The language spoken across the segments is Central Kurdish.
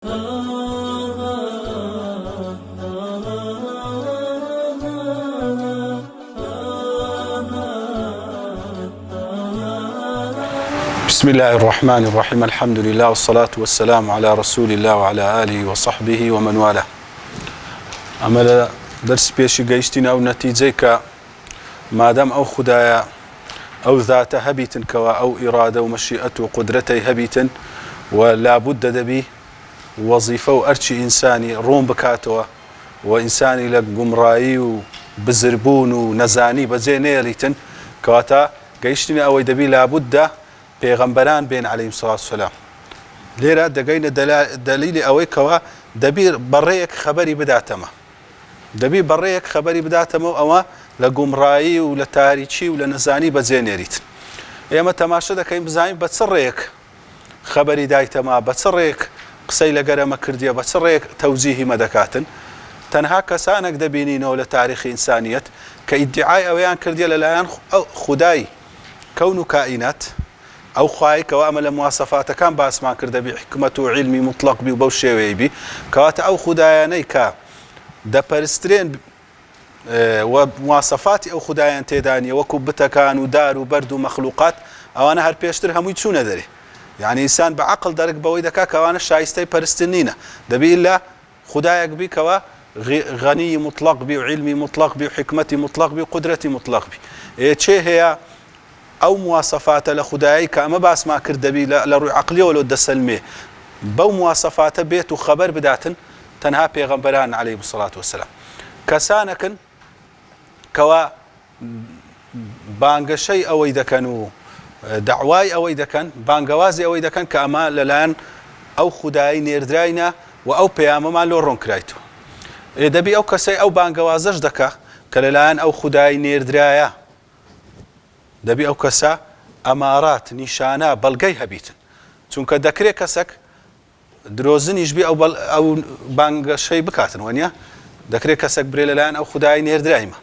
بسم الله الرحمن الرحيم. الحمد لله والصلاة والسلام على رسول الله وعلى آله وصحبه ومن والاه. أما درس بيشي قيشتنا أو نتيجيك ما دام أو خدايا أو ذات هبيت كوا أو إرادة ومشيئة وقدرتي هبيت ولا بد دبي وظيفة وأرشي إنساني روم بكاتوا وإنساني لقمرائي وبزربون ونزاني بزيني ريتن كواتا قيشتنا أو دبي لا بد پیغمبران بين عليهم الصلاة والسلام ليرا دقينا دليل أويكوا دبير بريك خبري بداتما دبي بريك خبري بداتما أو لقمرائي ولتاريخي ولنزاني بزينيريت ايما تماشا دكاين بزاين بتصريك خبري دايتما بتصريك قسي لقرم كردية بتصريك توزيهي مدكاتن تنها كسانك دبينينو لتاريخ إنسانية كإدعاء أويان كردية للايان خداي كون كائنات أو خايك وأمل مواصفات كان باسمان كرده بحكمته وعلمي مطلق بي وبوشي ويبي كواتا أو خداياني كا دا برسترين ومواصفات أو خدايان تيدانية وكبتكان ودار وبرد ومخلوقات أو أنا هر بيشتر هم يتسون ذري يعني إنسان بعقل درك بويدكا كوانا شايستي برستنينة دبي إلا خدايك بي كوا غني مطلق بي وعلمي مطلق بي وحكمتي مطلق بي وقدرتي مطلق بي إيه هي أو مواصفات لخداي كما باس ما كردبي لروي عقلي ولو دسلمي بو مواصفات بيت وخبر بداتن تنها پیغمبران عليه الصلاة والسلام كسانكن كوا بانغ شيء أو إذا كانوا دعواي أو إذا كان بانغوازي أو إذا كان كأما للان أو خداي نيردراينا وأو بياما ما لورون كرايتو دبي أو كسي أو بانغوازش دكا كللان أو خداي نيردرايا دبي أو كسا أمارات نشانة بلغي هبيتن چونك دكري كسك دروزن يجبي أو بانغ شيء بكاتن وانيا دكري كسك بريلان أو خداي نير درايما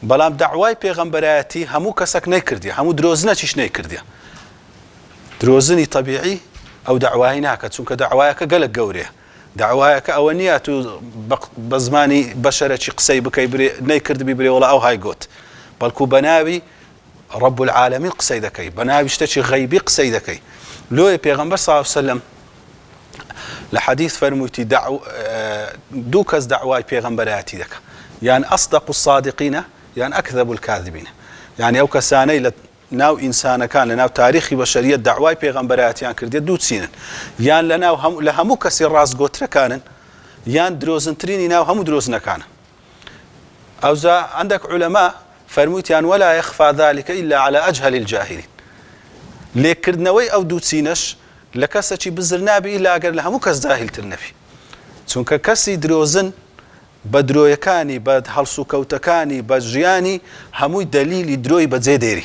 بلام دعواي پیغمبراتي همو كسك نيكرديا همو دروزنا چيش نيكرديا دروزني طبيعي أو دعواي ناكا چونك دعوايك قلق قوريا دعوايك أوانياتو بزماني بشرة قسي بكي بري نيكرد بي بري ولا أو هاي قوت بلكو بناوي رب العالمين قصيدكي بناوي اشتشي غيبي قصيدكي لو پیغمبر صلى الله عليه وسلم لحديث فرموتي دوكز دعواي پیغمبراتي دك يعني أصدق الصادقين يعني أكذب الكاذبين يعني أو كساني ناو إنسان كان لناو تاريخي بشرية دعواي پیغمبراتي يعني كردية دوت سينن يعني لناو لهمو كسي راس قوتر كانن يعني دروزن تريني ناو همو دروزنا كان أو زا عندك علماء فرموتيان ولا يخفى ذلك إلا على أجهل الجاهلين لكردنوي أو دوتسينش لكسة بزرنا بي إلا أقر لها مكس ذاهل ترنبي چونك كسي دروزن بدرويكاني بد حلسو كوتكاني بجياني هموي دليل دروي بزيديري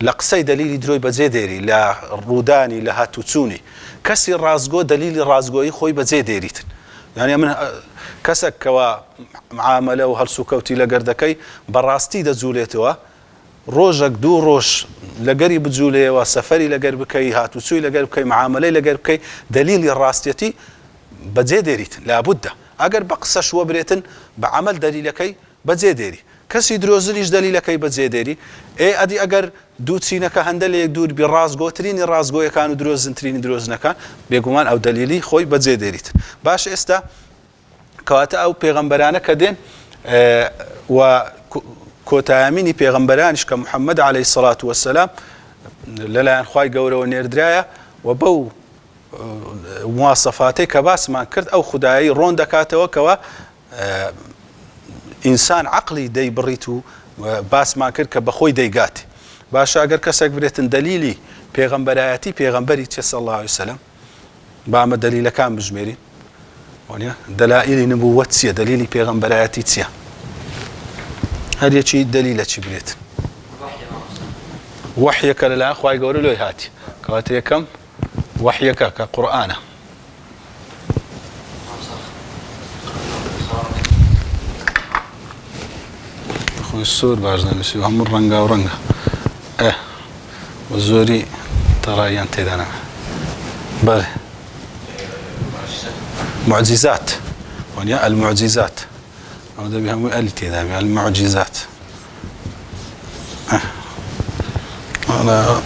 لقسي دليل دروي بزيديري لا روداني لا هاتوتسوني كسي الرازقو دليل رازقوي خوي بزيديري يعني من كسك كوا معاملة وهالسوكوتي لقردكي براستي دزوليتوا روجك دو روش لقريب زولي وسفري لقربكي هاتوسوي لقربكي معاملة لقربكي دليل الراستيتي بزيديريت لابد اگر بقصش وبريتن بعمل دليلكي بزيديري كسي دروزليش دليلكي بزيديري اي ادي اگر دوتسينك هندل دور بالرازقو تريني رازقو كانوا دروزن تريني دروزنك بيقومان او دليلي خوي بزيديريت باش استا كواتا أو پیغمبرانه كدين وكوتاميني پیغمبرانش كمحمد عليه الصلاة والسلام للا أنخواي قوله ونيردرايا وبو مواصفاتي كباس ما كرت أو خداي رون دكاته وكوا إنسان عقلي دي بريتو باس ما كرت كبخوي ديقاتي باشا أقر كسك بريتن دليلي پیغمبراتي پیغمبري صلى الله عليه وسلم بعمل دليل كان بجميرين دلائل نبوتسية دليل پیغمبراتي تسيا هذه شيء دليل شيء بريت وحيك لله أخوي يقولوا له هاتي كواتي كم وحيك كقرآن أخوي السور بارزنا مسيو هم الرنقة ورنقة والزوري ترى ينتهي دانا بله معجزات ونيا المعجزات أو ده بهم قالتي ده المعجزات أنا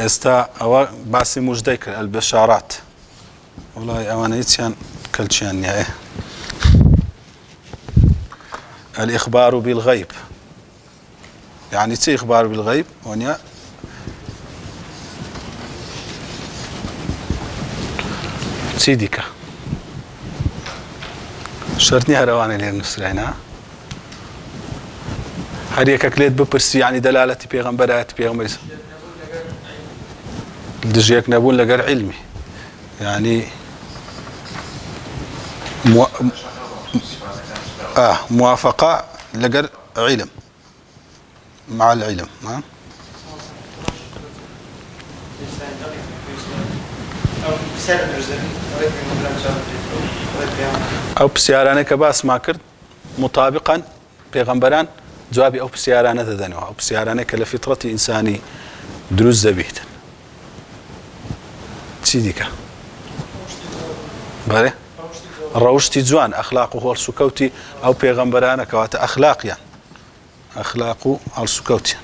استا أو باسي مجديك البشارات والله أنا يتشان كلشان يعني الإخبار بالغيب يعني تي إخبار بالغيب ونيا سيدك شرطني هرواني لين نسرعنا هريك كليت ببرسي يعني دلالة بيغمبرات بيغمبر دجيك نبون لقر علمي يعني موافقة لقر علم مع العلم أو بسيارانه كباس ما كرد مطابقا بيغمبران جوابي أو بسيارانه ذنوا أو بسيارانه كلفطرة إنساني دروز زبيت تسيديك بله روشتي جوان أخلاقه هو السكوتي أو بيغمبرانه كوات أخلاق يعني أخلاقه السكوتي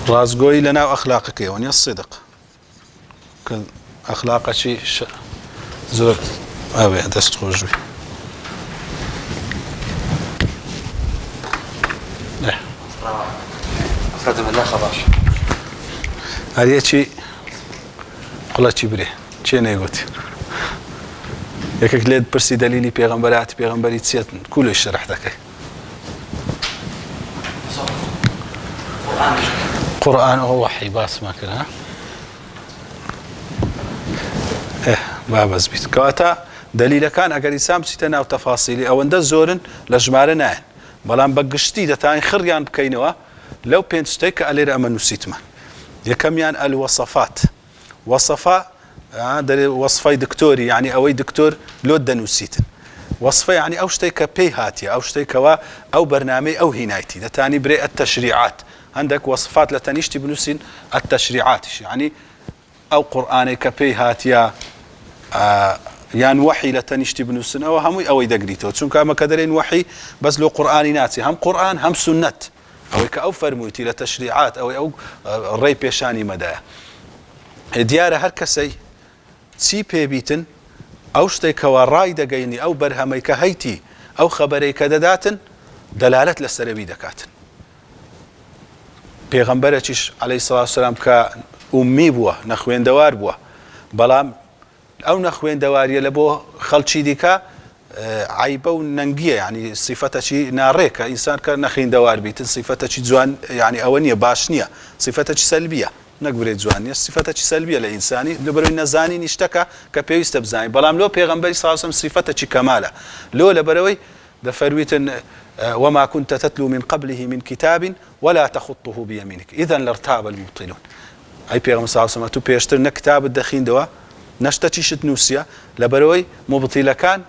رازقوي لنا وأخلاقك وني الصدق أخلاق شيء زور أبي دستخرج بي أفراد من خلاص هذه شيء قلت شبره شيء نيجوتي يكك ليد برسي دليلي بيغمبري تسيت كله الشرح ذاك قرآن هو وحي باس ما كره بابا زبيت كواتا دليل كان اگر انسان بسيتنا وتفاصيلي او اند زورن لجمارنا بلان بقشتي دتان خريان بكينوا لو بينستيك على امن نسيتما يكميان الوصفات وصفه وصفي دكتوري يعني اوي دكتور لو دنوسيتن وصفه يعني او شتيك بي هاتي او شتيك او برنامج او هنايتي دتاني بري التشريعات عندك وصفات لتنيشتي بنوسين التشريعات يعني او قراني كبي هاتيا يعني وحي لتنيشتي بنوسن او هم او يدقريتو چونك ما كدرين وحي بس لو قراني ناتي هم قران هم سنه او كاو فرموتي لتشريعات او الري بيشاني مدى ديار هر كسي سي بيبيتن او شتيك وراي دقيني او برهمي كهيتي او خبري كدداتن دلاله للسربي دكاتن پیغمبرچش علیه الصلاة والسلام که امی بوه نخوین دوار بوه بلام او نخوین دواریه لبو خلچی دیکا عیبه و ننگیه يعني صفتشي ناريكا انسان كان نخين دوار بيت صفتشي جوان يعني اونيه باشنيه صفتشي سلبيه نقبل جوانيه صفتشي سلبيه لانساني لبرو نزاني نشتكى كبيست بزاني بلام لو پیغمبر صلى الله عليه وسلم صفتشي كماله لو لبروي دفرويتن وما كنت تتلو من قبله من كتاب ولا تخطه بيمينك إذا لارتاب المبطلون أي بيغم صلى الله عليه وسلم تو بيشترنا كتاب الدخين دوا نشتتيش تنوسيا لبروي مبطل كان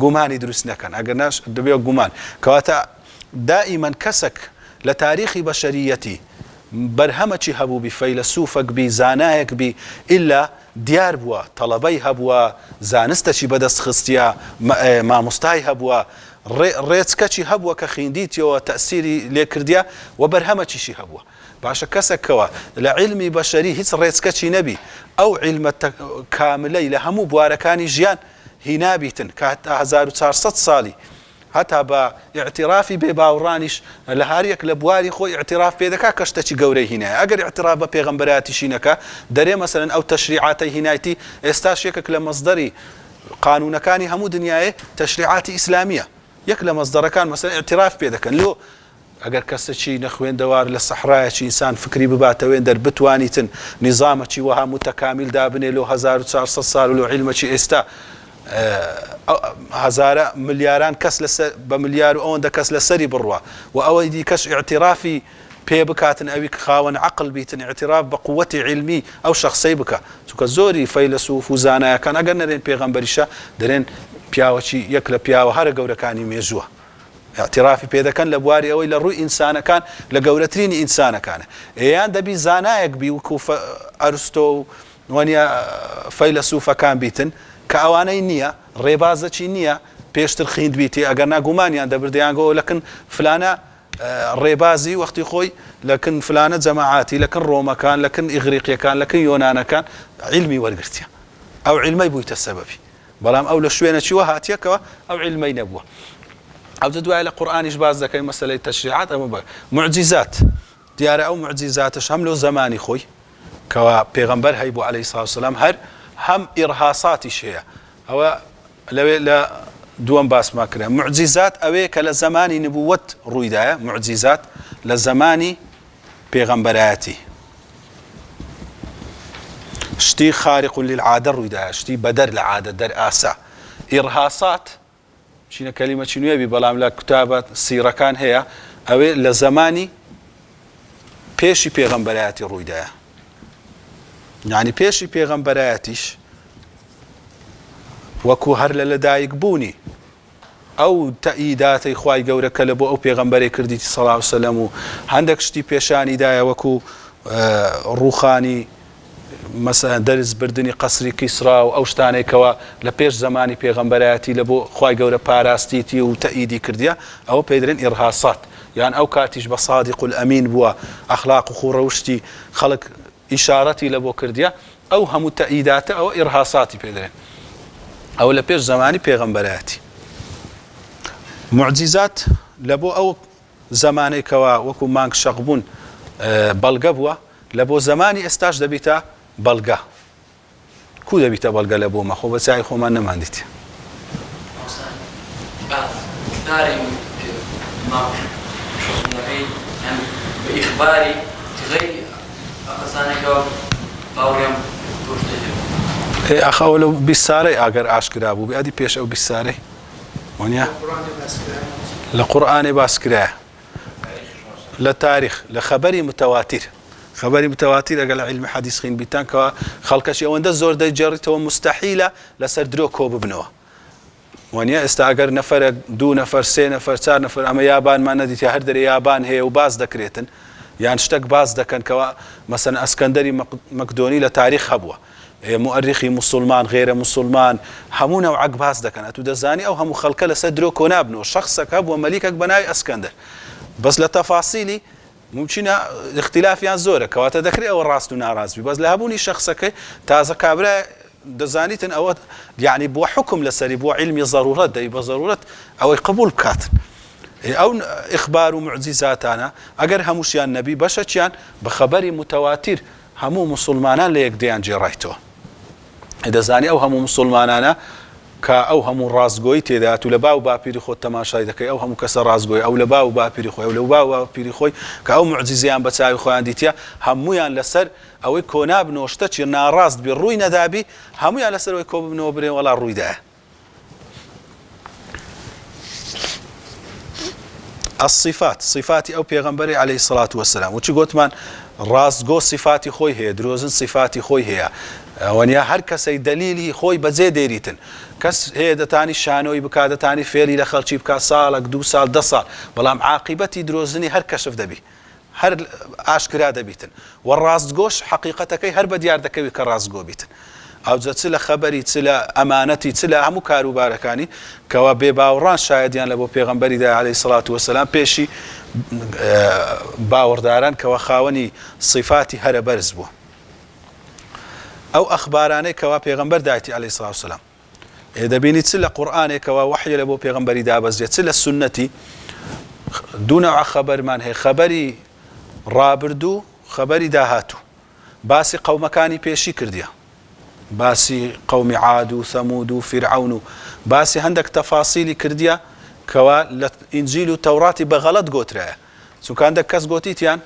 قماني دروسنا كان أقرناش دبيو قمان كواتا دائما كسك لتاريخ بشريتي برهمتي هبو بفيلسوفك بزانايك بي إلا ديار بوا طلبي هبوا زانستشي بدس خستيا ما مستاي هبوا ريتسكتشي هبوا كخينديتي وتأثيري ليكرديا وبرهمتشي شي هبوا باشا كسكوا لعلمي بشري هيت ريتسكتشي نبي او علم كاملي لهمو بواركاني جيان هنا بيتن كاتا 1400 صالي حتى باعترافي بباورانيش لهاريك لبواري خو اعتراف بيدكا كشتشي قوري هنا اگر اعتراف ببيغمبراتي شينكا دري مثلا او تشريعاتي هنايتي استاشيكك لمصدري قانون كاني همو دنياي تشريعات اسلاميه يكلا مصدر كان مثلا اعتراف بيدكن لو اگر كسشي نخوين دوار للصحراء شي انسان فكري بباتوين در بتوانيتن نظامتي وها متكامل دابني له 1400 صار له علمتي استا هزار ملياران كس بمليار اون ده كس لسري بروا واودي كش اعترافي بيبكاتن ابي خاون عقل بيتن اعتراف بقوه علمي او شخصي بك زوري فيلسوف وزانا كان اجنرين بيغمبريشا درين بياوشي يكلا بياو هر غوركاني ميزوا اعترافی پێ دەکەن لە بواری ئەوەی لە ڕووی ئینسانەکان لە گەورەترینی ئینسانەکانە ئەیان دەبی زانایەک بی وەکو ئەرستۆ و وانە فەیلسوفەکان بیتن کە ئەوانەی نییە ڕێبازەکی نییە پێشتر خوێند بیتی ئەگەر ناگومانیان دەبردیانگەوە لەکن فلانە ڕێبازی وەختی خۆی لەکن فلانە جەماعاتی لەکن ڕۆمەکان لەکن ئیغریقیەکان لەکن یۆنانەکان علمی وەرگرتیە ئەو علمەی بوویتە سەبەبی بەڵام ئەو لە شوێنەچیوە هاتیەکەوە ئەو علمەی نەبووە ئەو دوای لە قورئانیش باز دەکەی مەسەلەی تەشریعات ئەمە بە معجزات دیارە ئەو معجزاتش هەم لەو زمانی خۆی کەوا پێغەمبەر هەیبوو عەلەیهی سڵاتو وسەلام هەر هەم ئیرهاساتیش هەیە ئەوە لەوێ لە دووەم باسما کرا معجزات ئەوەیە کە لە زمانی نبووەت ڕوویدایە معجزات لە زمانی پێغەمبەرایەتی شتی خارق للعادە ڕوویدایە شتی بەدەر لە عادە دەرئاسا ئیرهاسات چینە کەلیمە چینوێبی بەڵام لە کوتابە سیرەکان هەیە ئەوێ لە زمانی پێشی پێغەمبەرایەتی ڕوویدایە یعنی پێشی پێغەمبەرایەتیش وەکو هەر لە لەدایک بوونی ئەو تەئیداتی خوای گەورە کە لە بۆ ئەو پێغەمبەرێ کردی سەڵاو عەلەیهی وسەلەم و هەندێک شتی پێشانیدایە وەکو ڕووخانی مەسەلەن دەرز بردننی قەسری کیسرا و ئەو شتانێکەوە لە پێش زمانی پێغەمبەرایەتی لە بۆ خوای گەورە پاراستیتی و تەئیدی کردیە ئەوە پێی دەڵێن ئیرهاسات یان ئەو کاتیش بە صادق الئەمین بووە ئەخلاق و خوڕەوشتی خەڵک ئیشارەتی لە بۆ کردیە ئەو هەموو تەئیداتە ئەوە ئیرهاساتی پێ دەڵێن ئەو لە پێش زمانی پێغەمبەرایەتی معجزات لە بۆ ئەو زمانێکەوە وەکو مانگ شەق بوون بەڵگە بووە لە بۆ زمانی ئێستاش دەبیتە بەڵگە کو دەبیتە بەڵگە لە بۆمە خۆ بە چای خۆمان نەماندیتە بإخباري غير أقصانك باوريم ئەخەوە لەو بیسارەی ئاگەر ئاشکرا بوو بێدی پێش ئەو بیسارەی وانە لە قورئانێ باسکرایە لە تاریخ لە خەبەری متەواتیر خەبەری متەواتیر ئەگەر لە عیلمی حەدیث خوێن بیتان کەوا خەڵکەشی ئەوەندە زۆر دەیجێڕیتەوە مستەحیلە لەسەر درۆ کۆ ببنەوە وانە ئێستا ئەگەر نەفەرە دوو نەفەر سێ نەفەر چار نەفەر ئەمە یابانمان نەدیتە هەر دەرێ یابان هەیە و باز دەکرێتن یان شتێک باز دەکەن کەوا مەسەلەن ئەسکەندەری مەقدۆنی لە تاریخ هەبووە مؤرخی مسلمان غێرە مسلمان هەموو نەوعەک باز دەکەن ئەتوو دەزانی ئەو هەموو خەڵکە لەسەر درۆ کۆ نابنەوە شەخسێک هەبووە مەلیکێک بەناوی ئەسکەندەر بەس لە تەفاسیلی ممکنە اختلافیان زۆرە کەواتە دەکرێت ئەوە ڕاست و ناڕاستبی بەس لە هەبوونی شەخسەکەی تازە کابرا دەزانیتن ئەوە یعنی بووە حکم لەسەری بووە علمی ضرورەت دەی بە ضرورەت ئەوەی قبول بکاتن ئەو ئیخبار و معجزاتانە ئەگەر هەمووشیان نەبی بەشەچیان بە خەبەری متەواتیر هەموو مسلمانان لە یەکدیان جێڕایتەوە دەزانی ئەو هەموو مسلمانانە کە ئەو هەموو ڕاستگۆی تێدات و لە باو باپیری خۆت تەماشای دەکەی ئەو هەموو کەسە ڕاستگۆی ئەو لە باو باپیری خۆی ئەو لە باو باپیری خۆی کە ئەو معجززیان بە چاوی خۆیان دیتە هەمویان لەسەر ئەوەی کۆنابنەوە شتە چی ناڕاست بێ ڕووی نەدابی هەمویان لەسەرەوەی کۆ ببنەوە برێن وەڵا ڕوویدایە الصفات صفاتی ئەو پێغەمبەری عەلەیهی سڵاتو وەسەلام وچی گوتمان ڕاستگۆ صفاتی خۆی هەیە درۆزن صفاتی خۆی هەیە ئەوەنیا هەر کەسەی دەلیلی خۆی بەجێ دێریتن کەس هەیە دەتانی شانۆی بکا دەتانی فێری لە خەڵکی بکات ساڵێک دوو ساڵ دە ساڵ بەڵام عاقیبەتی درۆزنی هەر کەشف دەبی هەر ئاشکرا دەبیتن و ڕاستگۆش حەقیقەتەکەی هەر بە دیار دەکەوی کە ڕاستگۆ بیتن ئەوجە چ لە خەبەری چ لە ئەمانەتی چ لە هەموو کاروبارەکانی کەوا بێباوەڕان شایەدیان لە بۆ پێغەمبەریدا عەلەیهی سڵاتو وەسەلام پێشی باوەڕداران کەوا خاوەنی صفاتی هەرە بەرز بوو ئەو ئەخبارانەی کەوا پێغەمبەر دایەتی عەلەیهی سڵاتو وەسەلام دەبینی چ لە قورئانێکەوە وحی لە بۆ پێغەمبەری دابەزێت چ لە سونەتی دوو نەوع خەبەرمان هەیە خەبەری ڕابردوو خەبەری داهاتوو باسی قەومەکانی پێشی کردیە باسی قەومی عاد و ثەمود و فیرعەون و باسی هەندێک تەفاسیلی کردیە کەوا لە ئینجیل و تەوڕاتی بە غەڵەت گۆترایە چونکە هەندێک کەس گۆتیتیان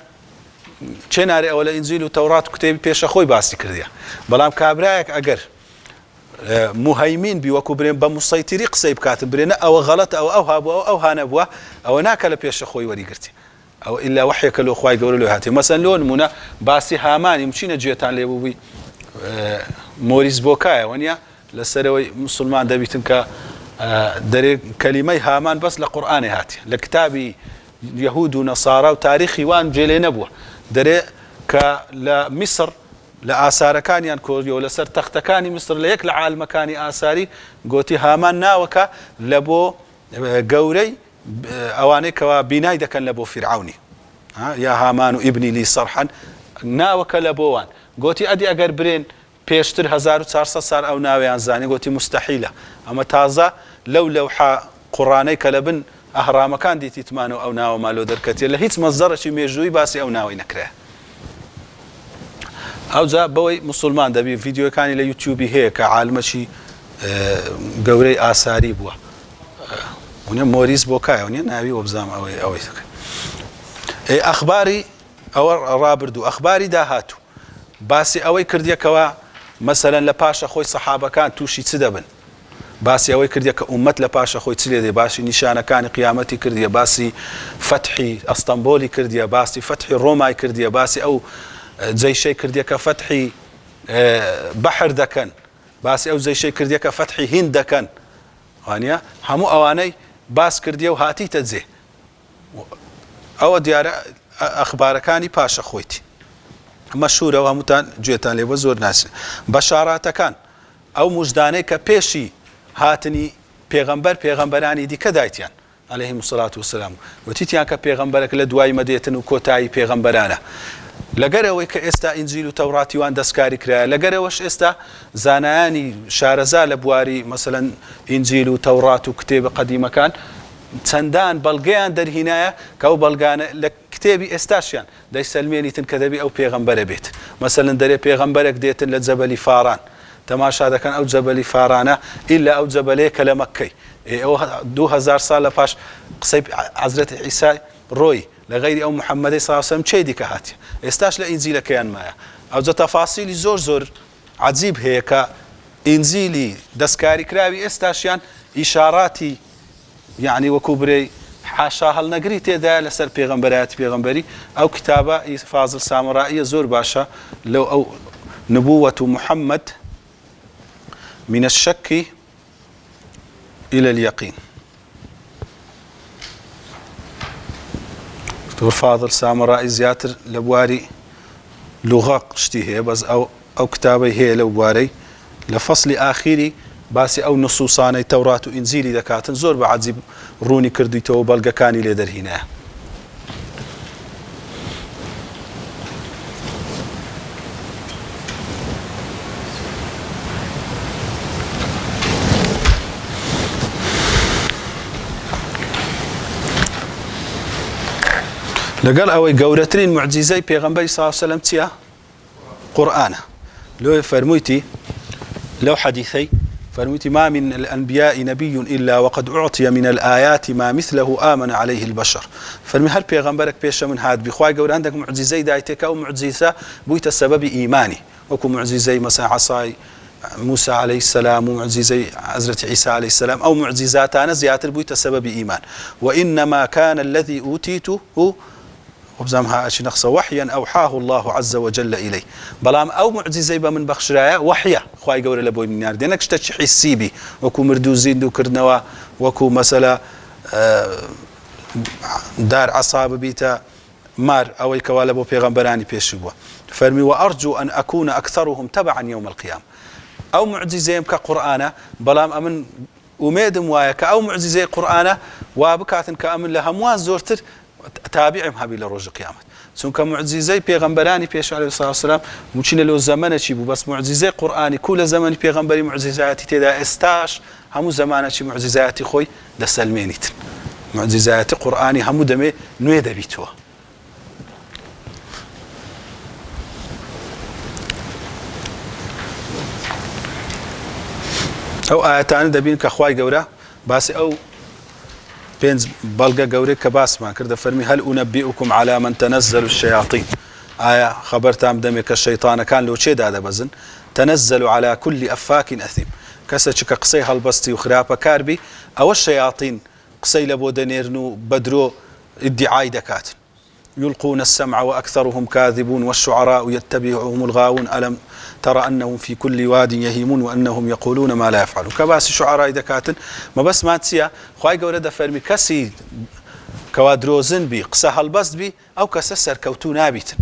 چێنارێ ئەوە لە ئینجیل و تەورات و کتێبی پێشە خۆی باسی کردیە بەڵام کابرایەک ئەگەر مهەیمین بی وەکو برێن بە موسەیتیری قسەی بکاتن برێنە ئەوە غەڵەت ئەو هابووە ئەو هانە بووە ئەوە ناکە لە پێشە خۆی وەریگرتی ئەو ئیلا وحیەکە لۆ خوای گەورە لۆ هاتێ مەسەن لۆ نمونە باسی هامانی مچینە گوێتان لێ بووبی مۆریس بۆکایە وەنیا لەسەرەوەی مسلمان دەبیتن کە دەرێ کەلیمەی هامان بەس لە قورئانی هاتی لە کتابی یەهود و نەسارا و تاریخی وان جێلێ نەبووە دەرێ کە لە میسر لە ئاسارەکانیان کۆریەوە لەسەر تەختەکانی میسر لە یەک لە عالمەکانی ئاساری گوتی هامان ناوەکە لە بۆ گەورەی ئەوانەی کەوا بینای دەکەن لە بۆ فیرعونی یا هامان و ئیبنی لی سەرحەن ناوەکە لە بۆوان گوتی ئەدی ئەگەر برێن پێشتر 1400 سال ئەو ناویان زانی گوتی مستحیلە ئەمە تازە لەو لەوحە قوڕانەی کە لە بن ئەهرامەکان دیتیتمانە و ئەو ناوە مالۆ دەرکەتێ لە هیچ مەزدەڕێکی مێژووی باسی ئەو ناوی نەکرێ ئەوجا بەوەی مسلمان دەبی ڤیددیۆکانی لە یوتیوبی هەیە کە عالمەکی گەورەی ئاساری بووە ونە مۆریس بۆ کایە ونە ناوی وە بزانم ئەوەی دەکەن ئەخباری ئەوە ڕابردوو ئەخباری داهاتوو باسی ئەوەی کردیەکەوە مەسەلەن لە پاشە خۆی سەحابەکان تووشی چ دەبن باسی ئەوەی کردیە کە ئومەت لە پاشە خۆی چ لێ دێ باسی نیشانەکانی قیامەتی کردیە باسی فەتحی ئەستەمبۆلی کردیە باسی فەتحی ڕۆمای کردیە باسی ئەو جەیشەی کردیە کە فەتحی بەحر دەکەن باسی ئەو جەیشەی کردیە کە فەتحی هیند دەکەن وانە هەموو ئەوانەی باس کردیە و هاتیتە جێ ئەوە دیارە ئەخبارەکانی پاشە خۆیتی مەشهورە و هەمووتان گوێتان لێوە زۆر ناسن بەشاراتەکان ئەو موژدانەی کە پێشی هاتنی پێغەمبەرانی دیکە دایتیان عەلەیهیمو السەڵاتو وەسەلام وتیتیان کە پێغەمبەرێک لە دوای مەدێتن و کۆتایی پێغەمبەرانە لەگەرەوەی کە ئێستا ئینجیل و تەوڕاتی وان دەستکاری کرایە لەگەرەوەش ئێستا زانایانی شارەزا لە بواری مەسەلەن ئینجیل و تەوڕات و کتێبە قەدیمەکان چەندان بەڵگەیان دەرهینایە کە ئەو بەڵگانە لە کتێبی ئێستاشیان دەیسەلمێنیتن کە دەبی ئەو پێغەمبەرە بێت مەسەلەن دەرێ پێغەمبەرێک دێتن لە جەبەلی فاران تەماشا دەکەن ئەو جەبەلی فارانە ئیلا ئەو جەبەلەیە کە لە مەککەی ئەوە 2000 سال لە پاش قسەی حەزرەتی عیسای ڕۆی لە غەیری ئەو محەممەدی صلی الله علیه و سلم چێ دیکە هاتیە ئێستاش لە ئینجیلەکەیان مایە ئەوجە تەفاسیلی زۆر عەجیب هەیە کە ئینجیلی دەستکاری کراوی ئێستاشیان ئیشاراتی یعنی وەکو برێ حاشا هەڵنەگری تێدا لەسەر پێغەمبەرایەتی پێغەمبەری ئەو کتابە فازڵ سامڕائیە زۆر باشە لەو ئەو نبوة محمد من الشك إلى اليقين دكتور فاضل سامرائي زياتر لبواري لغة شتي هي بس أو كتابي هي لبواري لفصل آخري باسي أو نصوصاني توراة وإنزيلي دكاتن زور بعد روني كرديتو بلغا كاني ليدر هنا لقال أوي قورترين معجزي بيغنبري صلى الله عليه وسلم تيا قرآن لو فرميتي لو حديثي فرميتي ما من الأنبياء نبي إلا وقد أعطي من الآيات ما مثله آمن عليه البشر فرمي هل بيغنبرك بيش من هاد بخواي قول عندك معجزي دايتك أو معجزة بويت السبب إيماني وكو معجزي مثلا عصاي موسى عليه السلام ومعجزي حضرة عيسى عليه السلام أو معجزات أنا زيادة بويت السبب إيمان وإنما كان الذي أوتيته وبزامها أشي نقص وحيا أوحاه الله عز وجل إليه بلام أو معجزة من بخشرايا وحيا خواي قول لبوي من نار دينك شتش حسيبي وكو مردوزين دو كرنوا وكو مثلا دار عصاب بيتا مار أو يكوالبو بيغمبراني بيشبوا فرمي وأرجو أن أكون أكثرهم تبعا يوم القيامة أو معجزة كقرآن بلام أمن وميدم وايك أو معجزة قرآن وابكاتن كأمن لها موان زورتر تابعهم هبي لروج القيامة سون كمعجزة بيغمبراني بيش عليه الصلاة والسلام ممكن له زمانه شيء بس معجزة قرآني كل زمان بيغمبري معجزاتي تدا استاش همو زمانه شيء معجزاتي خوي لسلمينيت معجزات قرآني همو دمي نويدا بيتوا أو آياتان دبين كخواي جورا بس أو بينز بلغا جوري كباس ما كرد فرمي هل أنبئكم على من تنزل الشياطين آية خبرت عم دمك الشيطان كان لو شيء هذا بزن تنزل على كل أفاك أثيم كسرك قصيها البستي وخرابة كاربي أو الشياطين قصي لبودنيرنو بدرو ادعاء دكات يلقون السمع وأكثرهم كاذبون والشعراء يتبعهم الغاوون ألم ترى أنهم في كل واد يهيمون وأنهم يقولون ما لا يفعلون كباس شعراء دكاتن ما بس ما تسيا خواهي قولة فرمي كسي كوادروزن بي قصة البسط بي أو كسسر كوتو نابتن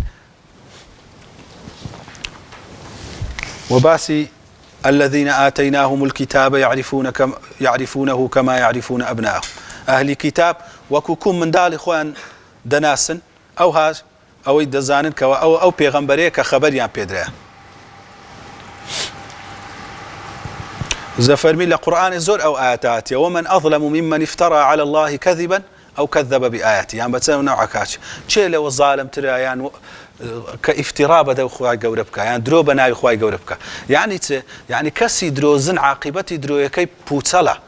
وباسي الذين آتيناهم الكتاب يعرفونه كما يعرفون أبناءهم أهل كتاب وكوكم من دال إخوان دناسن أو هاج أو دزانن أو بيغمبريه كخبر بيدريه زفرمي لقرآن الزور أو آياتي ومن أظلم ممن افترى على الله كذبا أو كذب بآياته يعني بتسوي نوع كاتش شيء لو الظالم ترى يعني كافتراء بدو خواي جوربك يعني درو بناي خواي جوربك يعني كسي دروزن عاقبتي درو يكي بوتلا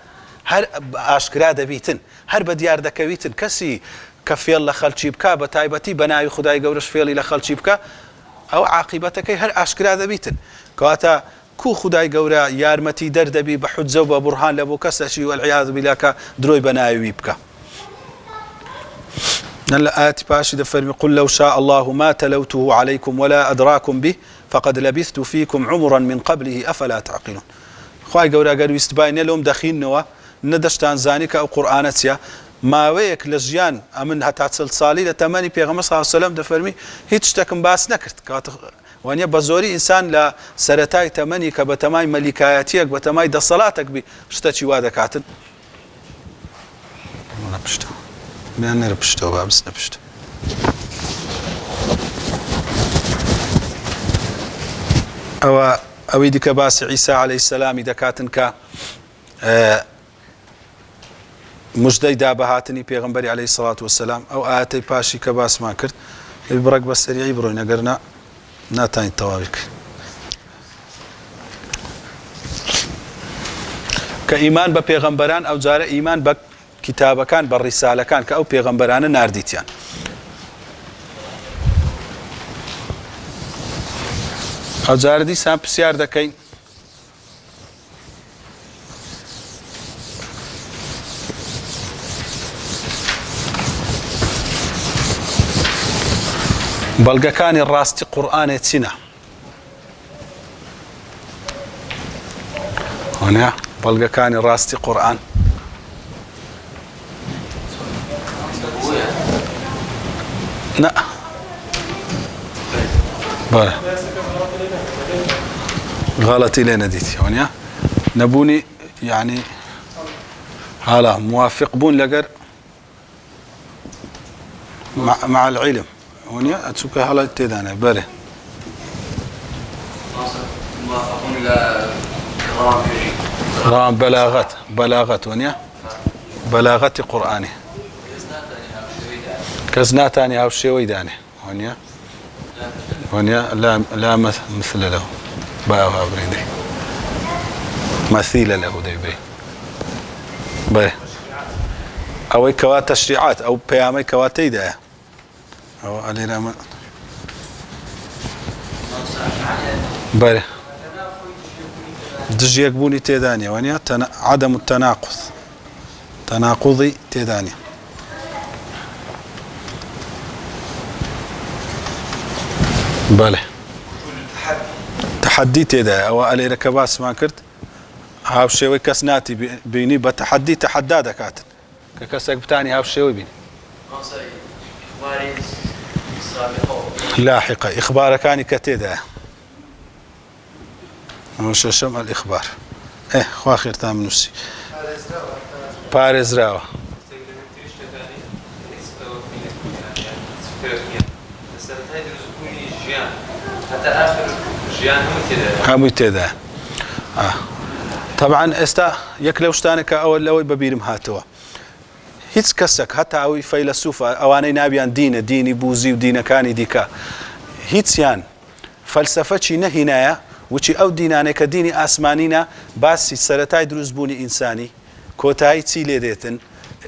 هر أشكرا دبيتن هر بديار دكويتن كسي كفي الله خلشي بكا بتايبتي بناي خداي جورش فيلي لخلشي بكا أو عاقبتك هر أشكرا دبيتن كاتا كو خداي جورا يارمتي دردبي بحجة وبرهان لبو كسشي والعياذ بالله دروي بناي ويبكا الآيات باشي دفرمي قل لو شاء الله ما تلوته عليكم ولا أدراكم به فقد لبثت فيكم عمرا من قبله أفلا تعقلون خواهي قورا قالوا يستباين لهم دخين نوا ندشتان زانيك أو قرآنتيا ما ويك لجيان أمن هتعتصل صالي لتماني بيغمار صلى الله عليه وسلم دفرمي هيتش تكن باس نكرت وانيا بزوري إنسان لا سرتاي تماني كبتماي ملكاياتيك بتماي دا صلاتك بشتاتي وادكاتن نبشتو من نربشتو بابس نبشتو أو يدك باس عيسى عليه السلام دكاتن ك مجدي دابهاتني بيغمبري عليه الصلاة والسلام أو آتي باشي كباس ما كرت برق بس سريعي بروي نقرنا ناتين التوابك كإيمان ببيغمبران أو جار إيمان كتابة كان بالرسالة كان كأو بيغمبران نارديتيان أو جاردي سام بسيار دكين بلغا كان الراستي قرآن سنة هنا بلغا كان الراستي قرآن لا بله غلطي لنا ديتي هونيا نبوني يعني هلا موافق بون لقر مع العلم هونيا اتسوك هلا تيدانا بله موافقون الى غرام بلاغة هونيا بلاغة قرآني كزناتاني هاو شيوي داني هونيا لا مثل له باوها بريدي مثيل له ديبري بله او كوات تشريعات او بيامي كواتي ده او علينا ما بله دج يقبوني تيدانيا ونيا عدم التناقض تناقضي تيدانيا بله تحدي تيدا او علي ركباس ما كرت هاو شوي كسناتي بيني بتحدي تحدى دكاتن ككسك بتاني هاو شوي بيني لاحقا اخبار كان كتيدا وش شمع الاخبار خو اخر تام نفسي باريس راو حتى آخر جيان هم يتدا طبعا استا يكلوشتانك أول لوي ببيرم هاتوا هيتس كسك حتى أوي فيلسوف أواني نابيان ديني بوزي ودين كاني ديكا هيتس يان فلسفتي نهنايا وشي أو ديناني كديني آسمانينا باسي سرطاي دروزبوني إنساني كوتاي تيلي ديتن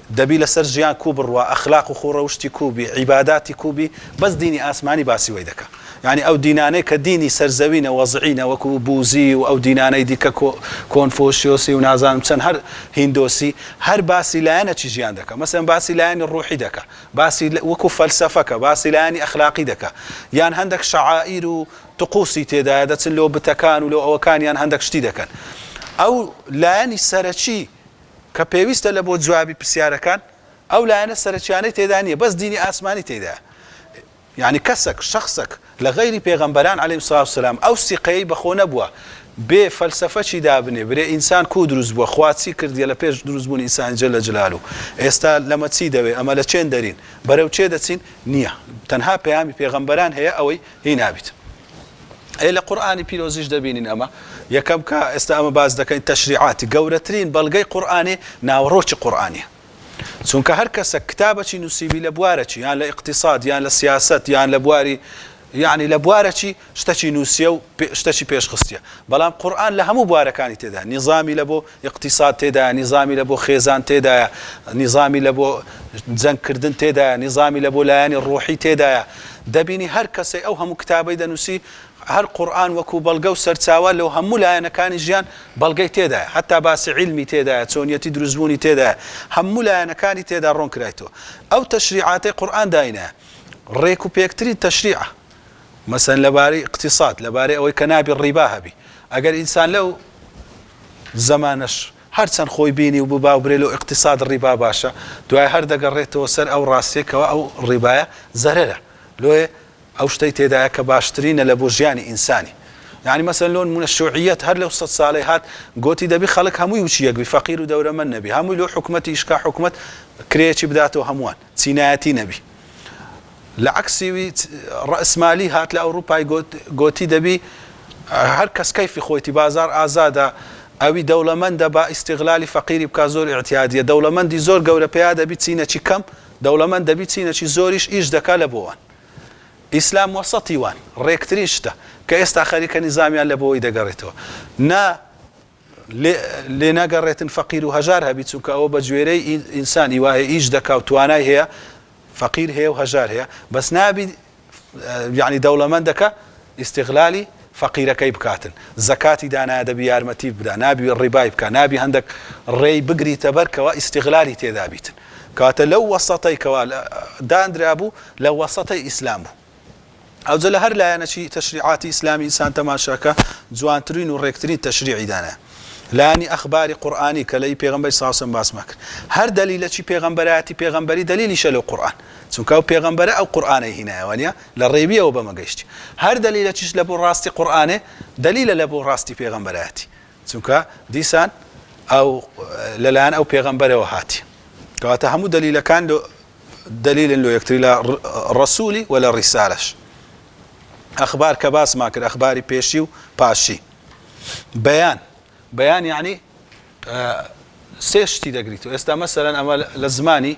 دبيل سرجيان كوبر وأخلاق وخوروشتي كوبي عباداتي كوبي بس ديني آسماني باسي ويدكا يعني ئەو دینانەی کە دینی سەرزەوینە وەزعینە وەکو بوزی و ئەو دینانەی دیکە کۆنفۆشیۆسی و نازانم چەند هەر هیندۆسی هەر باسی لایەنەکی ژیان دەکە مەسەن باسی لایەنی ڕوحی دەکە باسی وەکو فەلسەفەکە باسی لایەنی ئەخلاقی دەکە یان هەندێک شەعائیر و طقوسی تێدایە دەچن لەو بتەکان و لەو ئەوەکانیان هەندێک شتی دەکەن ئەو لایەنی سەرەکی کە پێویستە لە بۆ جوابی پرسیارەکان ئەو لایەنە سەرچیانەی تێدا نیە بەس دینی ئاسمانی تێدایە يعني كسك شخصك لغير پیغمبران عليه الصلاة والسلام أو سقي بخو نبوه بفلسفة شي دابني بري إنسان كو دروز بوه خواتي كردي لبيش دروز بون إنسان جل جلاله استا لما تسيدوي أما لچين دارين بريو چه دتسين نية تنها بيامي پیغمبران هي أوي هي نابت إلى قرآن بيروزيش دبينين أما يكم كا استا أما باز دكين تشريعاتي قورترين بلغي قرآني ناوروش قرآني چونکە هەر کەسە کتابەی نووسیبی لە بوارەی یان لە اقتصاد یان لە سیاست یان لە بواری یعنی لە بوارەی شتێکی نووسیە و شتێکی پێشخستیە بەڵام قورئان لە هەموو بوارەکانی تێدا نیظامی لە بۆ اقتصاد تێدایە نیظامی لە بۆ خێزان تێدایە نیظامی لە بۆ جەنگکردن تێدایە نیظامی لە بۆ لایەنی ڕۆحی تێدایە دەبینی هەر کەسەی ئەو هەموو کتابەی دەنووسی هەر قورئان وەکو بەڵگە و سەرچاوە لەو هەموو لایەنەکانی ژیان بەڵگەی تێدایە حتا باسی علمی تێدایە چۆنیەتی دروستبوونی تێدایە هەموو لایەنەکانی تێدا ڕۆن کرایتەوە ئەو تەشریعاتەی قورئان داینە ڕێک و پێکترین تەشریعە مەسەن لەبارەی اقتصاد لەبارەی ئەوەی کە نابی ڕیبا هەبی ئەگەر ئینسان لەو زەمانەش هەرچەند خۆی بینی و ببا و برێ لەو اقتصاد ڕیبا باشە دوای هەر دەگەڕێتەوە سەر ئەو ڕاستیەکەوە ئەو ڕیبایە زەرەرە لۆیە ئەو شتەی تێدایە کە باشترینە لە بۆ ژیانی ئینسانی يعني مثلا لون من الشيوعيات هر لو 100 ساڵی هات گوتی دەبی خەڵک هەمووی وچیەک بی فەقیر و دەورەمەند نەبی هەمووی لەو حکومەتی ئیشکا حکومەت کرێکی بداتەوە هەمووان چینایەتی نەبی لە عەکسی ڕەئسمالی هات لە ئەوروپای گوتی دەبی هەر کەس کەیفی خۆیتی بازار ئازادە ئەوی دەوڵەمەندە با ئیستیغلالی فەقیری بکا زۆر ئیعتیادیە دەوڵەمەندی زۆر گەورە پێیا دەبی چینەکی کەم دەوڵەمەند دەبی چینەکی زۆریش ئیش دەکا لە بۆوان ئیسلام وەسەتی وان ڕێکترین شتە کە ئێستا خەریکە نیزامیان لە بۆی دەگەڕێتەوە نا لێ ناگەڕێتن فەقیر و هەژار هەبی چونکە ئەوە بە گوێرەی ئینسانی وایە ئیش دەکا و توانای هەیە فەقیر هەیە و هەژار هەیە بەس نابی یعنی دەوڵەمەندەکە ئیستیغلالی فەقیرەکەی بکاتن زەکاتی دانایە دەبی یارمەتی بدا نابی ڕیبای بکە نابی هەندێک ڕێی بگریتە بەر کەوە ئیستیغلالی تێدا بیتن کاتە لەو وەسەتەی کەوا دانرابوو لە وەسەتەی ئیسلام بوو ئەو جە لە هەر لایەنەی تەشریعاتی ئیسلامی ئینسان تەماشاکە جوانترین و ڕێکترین تەشریعی دانایە لانی ئەخباری قورئانی کە لەی پێغەمبەری ساسم باسمە کرد هەر دلیلەکی پێغەمبەرایەتی پێغەمبەری دلیلیشە لەو قورئان چونکە ئەو پێغەمبەرە ئەو قورئانەی هینایەوە نیە لە ڕێبیەوە بەمەگەیشتی هەر دلیلەکیش لە بۆ ڕاستی قورئانێ دلیلە لە بۆ ڕاستی پێغەمبەرایەتی چونکە دیسان ئەو لەلایەن ئەو پێغەمبەرەوە هاتی کەواتە هەموو دلیلەکان دلیلن لۆ یەکتری لە ڕەسوولی و لە ڕیسالەش ئەخبار کە باسمان کرد ئەخباری پێشی و پاشی بەیان یعنی سێ شتی دەگریتەوە ئێستا مەسەلەن ئەمە لە زمانی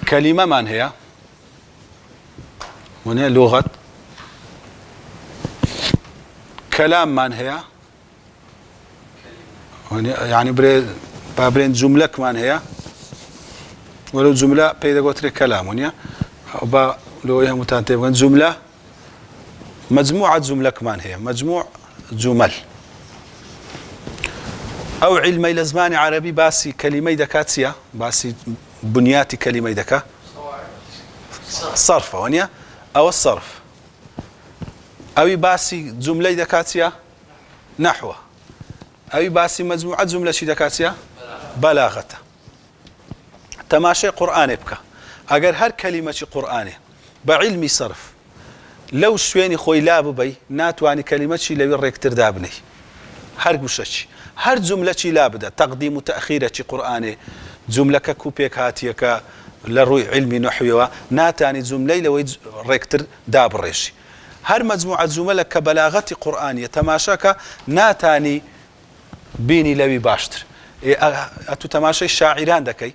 کەلیمەمان هەیە وانەیە لغەت کەلاممان هەیە یعنی بابرێن جوملەکمان هەیە وەرە جوملە پێی دەگوترێ کەلام وانە بە لەوەی هەمووتان تێ بگەن جوملە مجموعة جملة كمان هي مجموع جمل أو علمي لزمان عربي باسي كلمة دكاتيا باسي بنياتي كلمة دكا صرف ونيا أو الصرف أو باسي جملة دكاتيا نحو أو باسي مجموعة جملة شي دكاتيا بلاغة تماشي قرآن بك أجر هر كلمة قرآن بعلمي صرف لو شوێنی خۆی لا ببەی ناتوانانی کەلیمەتشی لەوی ڕێکتر دابنەی هەر گوشەچی هەر جوملەکی لا بدە تەقدیم و تەخیرەکی قورئانێ جوملەکە کوپێک هاتیەکە لە ڕووی علمی نەحویەوە ناتانی جوملەی لەوەی ڕێکتر دابڕێژی هەر مەجموعە جوملە کە بەلاغەتی قورئانیە تەماشاکە ناتانی بینی لەوی باشتر ئەتو تەماشای شاعیران دەکەی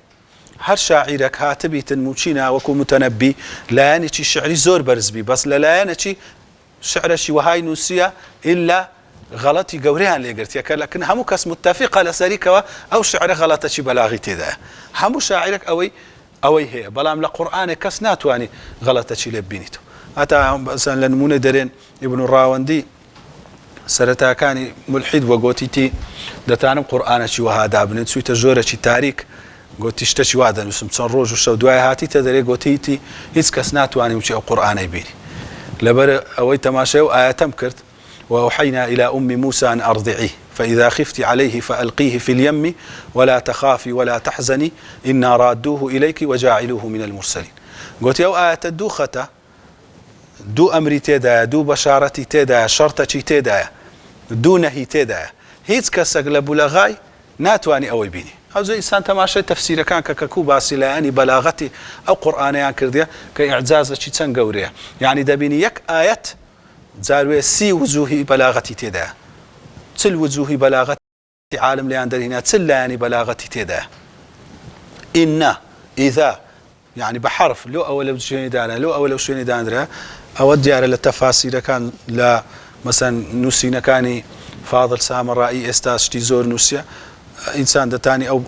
هەر شاعیرەك هاتبیتن موچینە وەکو متەنەبی لایەنێکی شعری زۆر بەرزبی بەس لە لایەنێکی شعرەشی وەهای نووسیە ئیلا غەڵەتی گەورەیان لێگرتیەکە لەکن هەموو کەس متتەفیقە لەسەریکەوە ئەو شعرە غەڵەتەکی بەلاغی تێدایە هەموو شاعیرێک ئەوەی هەیە بەڵام لە قورئانێ کەس ناتوانێت غەڵەتەکی لێ ببینیتەوە هەتا مثلا لە نمونە دەرێن ئیبن ڕاوەندی سەرەتاکانی ملحید وە گۆتیتی دەتانم قورئانەکی وەها دابنێت چوویتە ژۆرەکی تاریک گوتی شتێکی وا دەنووسم چۆن ڕۆژ و شەو دوای هاتیتە دەرێ گوتیتی هیچ کەس ناتوانێ وچی ئەو قورئانەی بینی لەبەر ئەوەی تەماشای و ئاەتەم کرد وأوحينا إلى أم موسى أن أرضعيه فإذا خفت عليه فألقيه في اليم ولا تخافي ولا تحزني إنا رادوه إليك وجاعلوه من المرسلين قلت يا آية الدوخة دو أمري تيدا دو بشارتي تيدا شرطتي تيدا دو نهي تيدا هيت كسق لبلغاي ناتواني أوي بيني أو زي إنسان تماشي تفسير كان كككو باسلاني بلاغتي أو قرآنيان كرديا كإعجاز لشي تنقوريا يعني دبيني يك آيات زاروية سي وجوهي بلاغتي تيدا تل وجوهي بلاغتي عالم ليان درهنا تل يعني بلاغتي تيدا إن إذا يعني بحرف لو أولو شويني دانا لو أولو شويني دانا أو ديار للتفاسير كان لا مثلا نسينا كاني فاضل سامرائي استاذ زور نسيا إنسان دتاني أو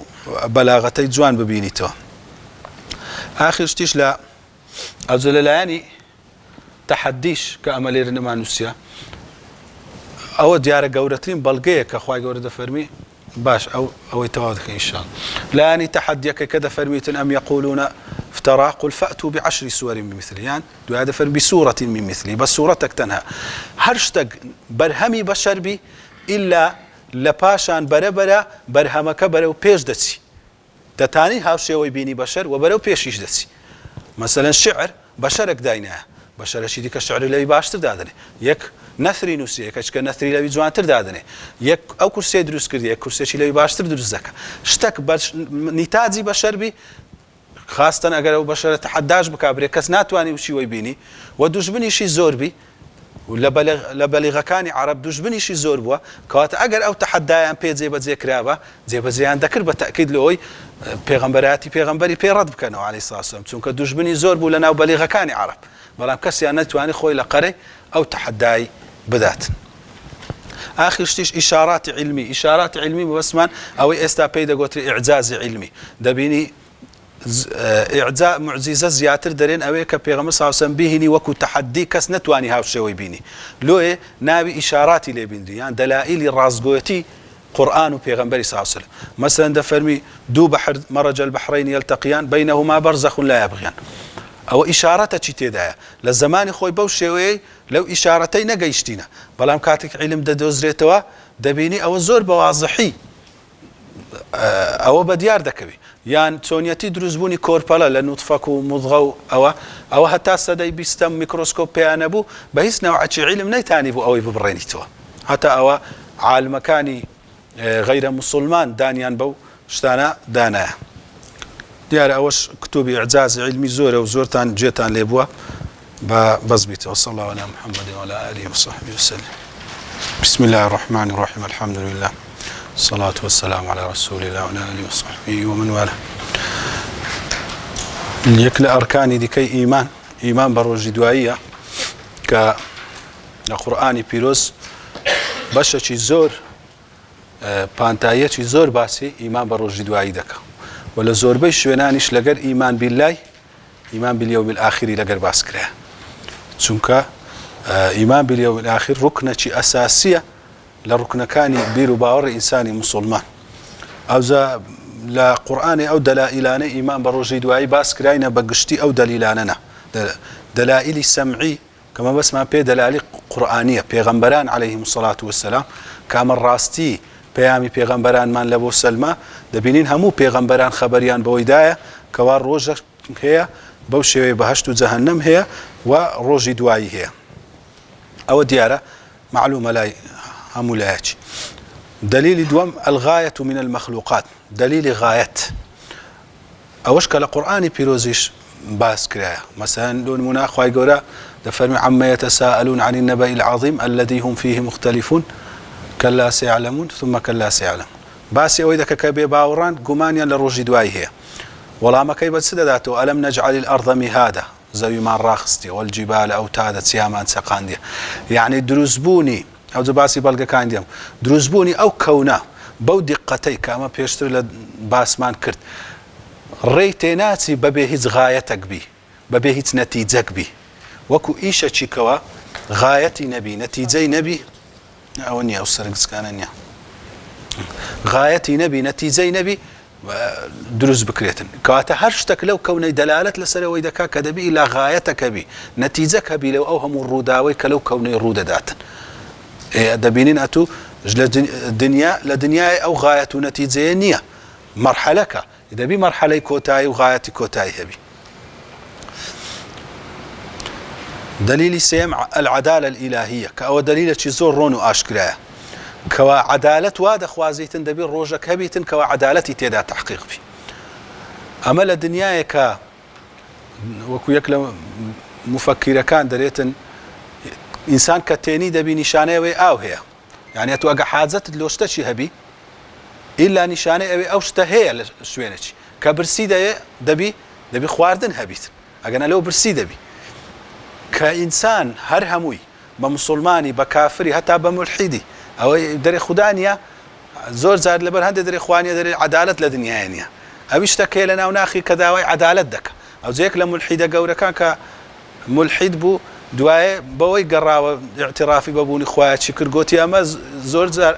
بلاغتي جوان ببينيتو آخر شتيش لا أزول يعني تحديش كأمالير نما نسيا أو ديار جورتين بلقية كأخوي جورة فرمي باش أو يتواضح إن شاء الله لا يعني تحديك كذا فرميت أم يقولون افترى قل فأتوا بعشر سور من مثله يعني دو هذا فرمي بسورة من مثله بس سورتك تنهى هرشتك برهمي بشر بي إلا لپاشان بربرا برهمك برو پیش دسي دتاني هاوشي ويبيني بشر وبرو پیشيش دسي مثلا الشعر بشرك داينه بشر شي ديك الشعر اللي باشتر دادنه يك نثري نوسي كشك نثري اللي جوانتر دادنه يك او كرسي دروس كردي يك كرسي شي اللي باشتر دروس زكا شتك نتاجي بشر بي خاصه اگر او بشر تحداش بكابري كس ناتواني وشي ويبيني ودجبني شي زور بي لبلغ كان عرب دجبني شي زور بوا كوات اگر او تحدايان بي زي بزي كرابه زي بزيان ذكر بالتاكيد لوي پیغمبراتي پیغمبري بيرد بكنو عليه الصلاه والسلام چونك دجبني زور بو لنا بلغ كان عرب بلام كسي نتواني خوي لقري او تحداي بدات اخر شتيش اشارات علمي بسمان او استا بيدا قوتري اعجاز علمي دبيني اعجاز معجزه زياتر درين اوي كبيغمبر صلى الله عليه وسلم بيهني وكو تحدي كس نتواني هاو شوي بيني لو نابي اشارات لي بيندي يعني دلائل رازقوتي قرآن وبيغمبري صلى الله عليه وسلم مثلا دفرمي دو بحر مرج البحرين يلتقيان بينهما برزخ لا يبغيان او اشارته چی تێدایە لە زمانی خۆی بەو شێوەیە لەو ئیشارەتەی نەگەیشتینە بەڵام کاتێک عیلم دەدۆزرێتەوە دەبینی ئەوە زۆر بەوازحی ئەوە بەدیار دەکەوی یان چۆنیەتی دروستبوونی کۆرپەلە لە نوتفەک و مودغە و ئەوە هەتا سەدەی بیستەم میکرۆسکۆپ پێیان نەبوو بە هیچ نەوعەکی عیلم نەیتانی بوو ئەوەی ببڕێنیتەوە هەتا ئەوە عالمەکانی غەیرە موسڵمان دانیان بەو شتانە دانایە دیارە ئەوەش کتوبی إعجاز علمی زۆرە و زۆرتان جێتان لێ بووە بەس بیتەوە صلى الله على محمد وعلى آله وصحبه وسلم بسم الله الرحمن الرحيم الحمد لله الصلاة والسلام على رسول الله وعلى آله وصحبه ومن والاه یەک لە ئەرکانی دیکەی ئیمان بە ڕۆژی دواییە کە لە قورئانی پیرۆز بەشێکی زۆر پانتاییەکی زۆر باسی ئیمان بە ڕۆژی دوایی دەکات ولا زۆربەی شوێنانیش لەگەر ئیمان بالله ئیمان باليوم الآخری لەگەر باس کرا چونکە ئیمان باليوم الآخر ڕوکنێکی ئەساسیە لە ڕوکنەکانی بیر و باوەڕی ئینسانی موسڵمان ئەوزە لە قورئانی ئەو دەلائیلانە ئیمان بە ڕۆژی دوایی باس کراینە بە گشتی ئەو دەلیلانەنە دەلائیلی سەمعی کەمە بەسمان پێ دەلائیلی قورئانیە پێغەمبەران عەلەیهیم الصلاة والسلام کامە ڕاستی پەیامی پێغەمبەرانمان لە بۆ سەلمە دەبینین هەموو پێغەمبەران خەبەریان بەوەی دایە کەوا ڕۆژێک هەیە بەو شێوەیە بەهەشت و جەهەنەم هەیە و ڕۆژی دوایی هەیە ئەوە دیارە معلومە لای هەموو لایەکی دلیلی دووەم الغایة من المخلوقات دلیلی غایەت ئەوەش کە لە قورئانی پیرۆزیش باس کرایە مەسەلەن لۆ نمونە خوای گەورە دەفەرمی عما يتساءلون عن النبأ العظيم الذي هم فيه مختلفون كلا سيعلمون ثم كلا سيعلمون باسي اوي دكا كبي باوران گومانيان لروجي دوای هي ولا كيف سدداتو الم نجعل الارض مهادا زي ما راخستي والجبال اوتادا سيامان سقاندي يعني دروزبوني او باسي بلغا كانديم دروزبوني او كونا بو دقتي كما بيشتر لباسمان كرت ريتيناتي ببي هيز غايتك بي ببي هيز نتيجك بي وەکو ئیشەکی کەوە غایەتی نەبی نەتیجەی نەبی ئەوە نییە ئەو سەرنجەکانە نییە غایەتی نەبی نەتیجەی نەبی دروست بکرێتن کەواتە هەر شتێک لەو کەونەی دەلالەت لەسەرەوەی دەکا کە دەبی لا غایەتەکە بی نەتیجە کە بی لەو ئەو هەموو ڕووداوەی کە لەو کەونەی ڕوودەداتن دەبینین ئەتوو لە دنیای ئەو غایەت و نەتیجەیە نییە مەرحەلەکە دەبی مەرحەلەی کۆتایی و غایەتی کۆتایی هەبی دلیلی سێم العدالة الإلهية كأو دليل شي زور رون وآشكرايا كوا عدالة وادا خوازيتن دبي روجك هبيتن كوا عدالتي تيدا تحقيق بي أما الدنيا كا وكو يكلا مفكرة كان دريتن إنسان كتيني دبي نشانه وي أو هي يعني أتوقع حاجة لوشتشي هبي إلا نشانه وي أو شتهي شوينشي كبرسي دبي خواردن هبيتن أجنا لو برسي دبي كإنسان هر هموي بمسلماني بكافري حتى بملحدي أو دري خدانيا زور زاد لبر هند دري إخوانيا دري عدالة لدنيايا أبيش تكي لنا وناخي كذا عدالة دك أو زيك لملحدة جورا كان كملحد بو دواي بوي قراوة اعترافي بابوني خوات شكر قوتي أما زور زار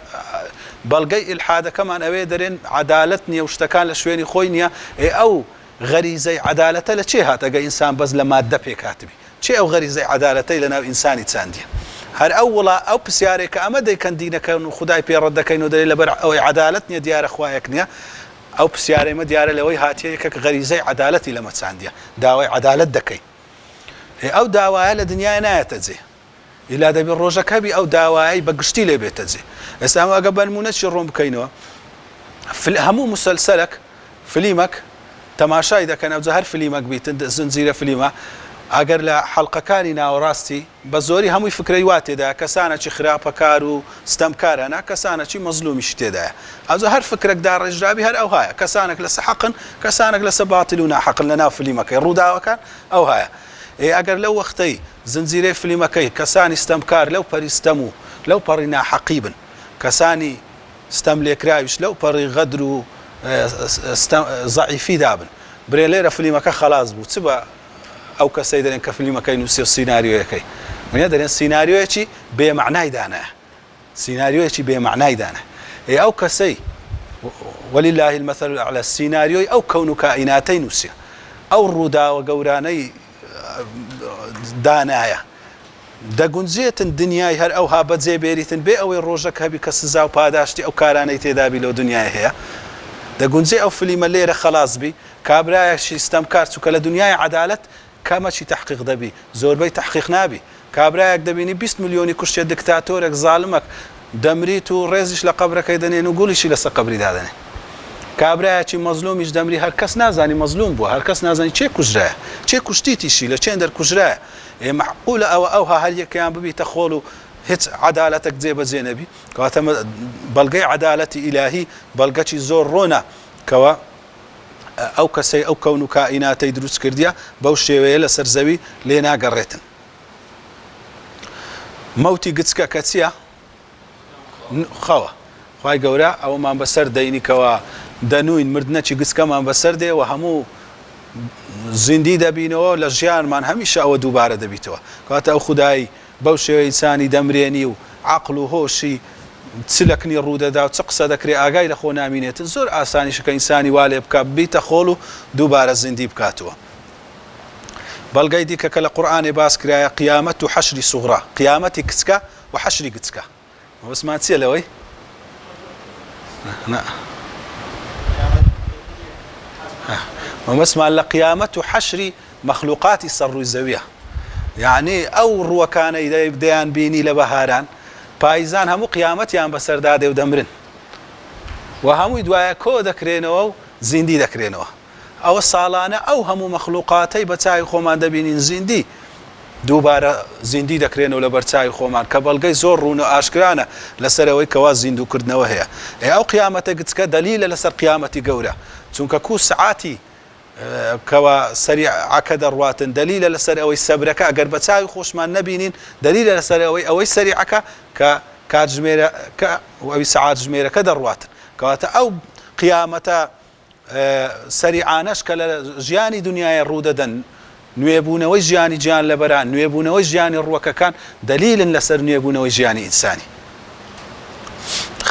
بلقي الحادة كمان أبي درين عدالتني واشتكان لشويني خوينيا أو غريزي عدالة لشي هات أجا إنسان بس لما دبي كاتبي شيء أو غريزة عدالتي لنا إنساني تساندية هر أولا أو بسيارك أمدي كان دينك وخداي بيردك إنه دليل لبر أو عدالتني ديار أخوياكنيا أو بسياري ما ديار لوي هاتي كغريزة عدالتي لما تساندية داوي عدالة دكي أو داوي لدنيا ناتزي إلا دبي الروجك هبي أو داوي بقشتي لي بيتزي استعمل قبل منشر روم كينوا في همو مسلسلك فيلمك تماشا إذا كان ظهر فيلمك بيت زنجيرة فيلمه ئەگەر لە حەڵقەکانی ناوەڕاستی بە زۆری هەمووی فکرەی وا تێدایە کەسانێکی خراپەکار و ستەمکارانە کەسانێکی مەزلومیش تێدایە ئەوجا هەر فکرێکدا ڕێژرابی هەر ئەو هەیە کەسانێک لەسە حەقن کەسانێک لەسە باتیل و ناحەقن لە ناو فلیمەکەی ڕووداوەکان ئەو هەیە ئەگەر لەو وەختەی زنجیرەی فلیمەکەی کەسانی ستەمکار لەو پەریستەم و لەو پەڕی ناحەقی بن کەسانی ستەم لێکراویش لەو پەڕی غەدر و زەعیفی دابن برێ لێرە فلیمەکە خەلاص بوو چ بە أو كسيدنا كفيلم كاين نسيو سيناريو يكي ونيدرين سيناريو يشي بمعنى دانا سيناريو يشي بمعنى دانا أو كسي ولله المثل الأعلى السيناريو أو كون كائناتين نسيا أو الردا وجوراني دانايا دقنزية الدنيا هر أو هابت زي بيريتن بي أو الروجك هبي كسزاو باداشتي أو كاراني تدابي لو دنيا هي دقنزي أو فيلم الليرة خلاص بي كابرايا شي استمكار سوكا لدنيا عدالة كما شي تحقيق دبي زوربي تحقيق نابي كابرايك دبيني 20 مليون كرشي دكتاتورك ظالمك دمريتو ريزش لقبرك يدني نقول شي لسه قبري دادني كابرايك شي مظلومش دمري هر كس نازاني مظلوم بو هر كس نازاني چه كجرا چه كشتيتي شي لچندر كجرا معقوله او هل يكان ببي تخولو هيت عدالتك زي بزينبي كاتم بلقي عدالتي الهي بلقي زور رونا كوا أو كسي أو كون كائنات يدرس كرديا بوشي ويلا سرزوي لينا قريتن موتي قدسكا كتسيا خوا خواي قورا أو ما بسر ديني كوا دانوين مردناتي قدسكا ما بسر دي وهمو زندي دبينو لجيان من هميشه أو دوباره دبيتوا كاتا أو خداي بوشي إنساني دمريني وعقله هوشي تسلكني الرودة دا وتقصى ذكري آقاي لخو نامينيت زور آساني شك إنساني والي بكا بيت خولو دوبارة الزندي بكاتوا بلقاي ديك كلا قرآن باس كرايا قيامة حشر صغرى قيامتي كتسكا وحشري كتسكا بس ما تسيا لوي ومسمع لقيامة حشر مخلوقات السر الزاوية يعني أو الروكان إذا يبدأن بيني لبهاران پایزان همو قیامتیان بسر داده و دمرن و همو دوای کو دکرینو و زندی دکرینو او سالانه او همو مخلوقاتی بچای خومان دبینین زندی دوباره زندی دکرینو لبرچای خومان کبلگی زور رونو آشکرانه لسروی کواز زندو کردنو هیا او قیامت گتسک دلیل لسر قیامتی گوره چونکه کو ساعتی كوا سريع عكد رواتن دليل لسر أوي سبرك أجر بتساوي خوش ما نبينين دليل لسر أوي سريعك كجميرة أوي ساعات جميرة كدر رواتن كواتا أو قيامة سريعانش كلا جياني دنيا الرودة نوێبوونەوەی ژیانی گیان لە بەران نوێبوونەوەی ژیانی ڕووەکەکان دەلیلن لەسەر نوێبوونەوەی ژیانی ئینسانی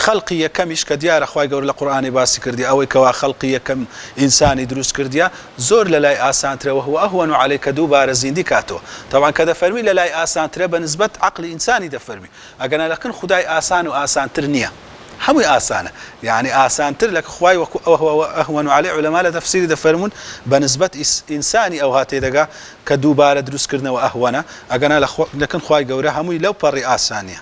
خەڵقی یەکەمیش کە دیارە خوای گەورە لە قورئانی باسی کردی ئەوەی کەوا خەڵقی یەکەم ئینسانی دروست کردیا زۆر لە لای ئاسانترەوە هو ئەهوەن عەلەیکە دووبارە زیندی کاتەوە تەوان کە دەفەرمی لە لای ئاسانترە بە نسبەت عەقڵی ئینسانی دەفەرمی ئەگەنەلەکن خودای ئاسان و ئاسانتر نییە هەمووی ئاسانە یعنی ئاسانتر لە خوای وەکو ئەهوەن عەلەی عولەما لە تەفسیری دەفەرمون بە نسبەت ئینسانی ئەو هاتێ دەگا کە دووبارە دروستکردنەوە ئەهوەنە ئەگەنا لەکن خوای گەورە هەمووی لەو پەڕی ئاسانیە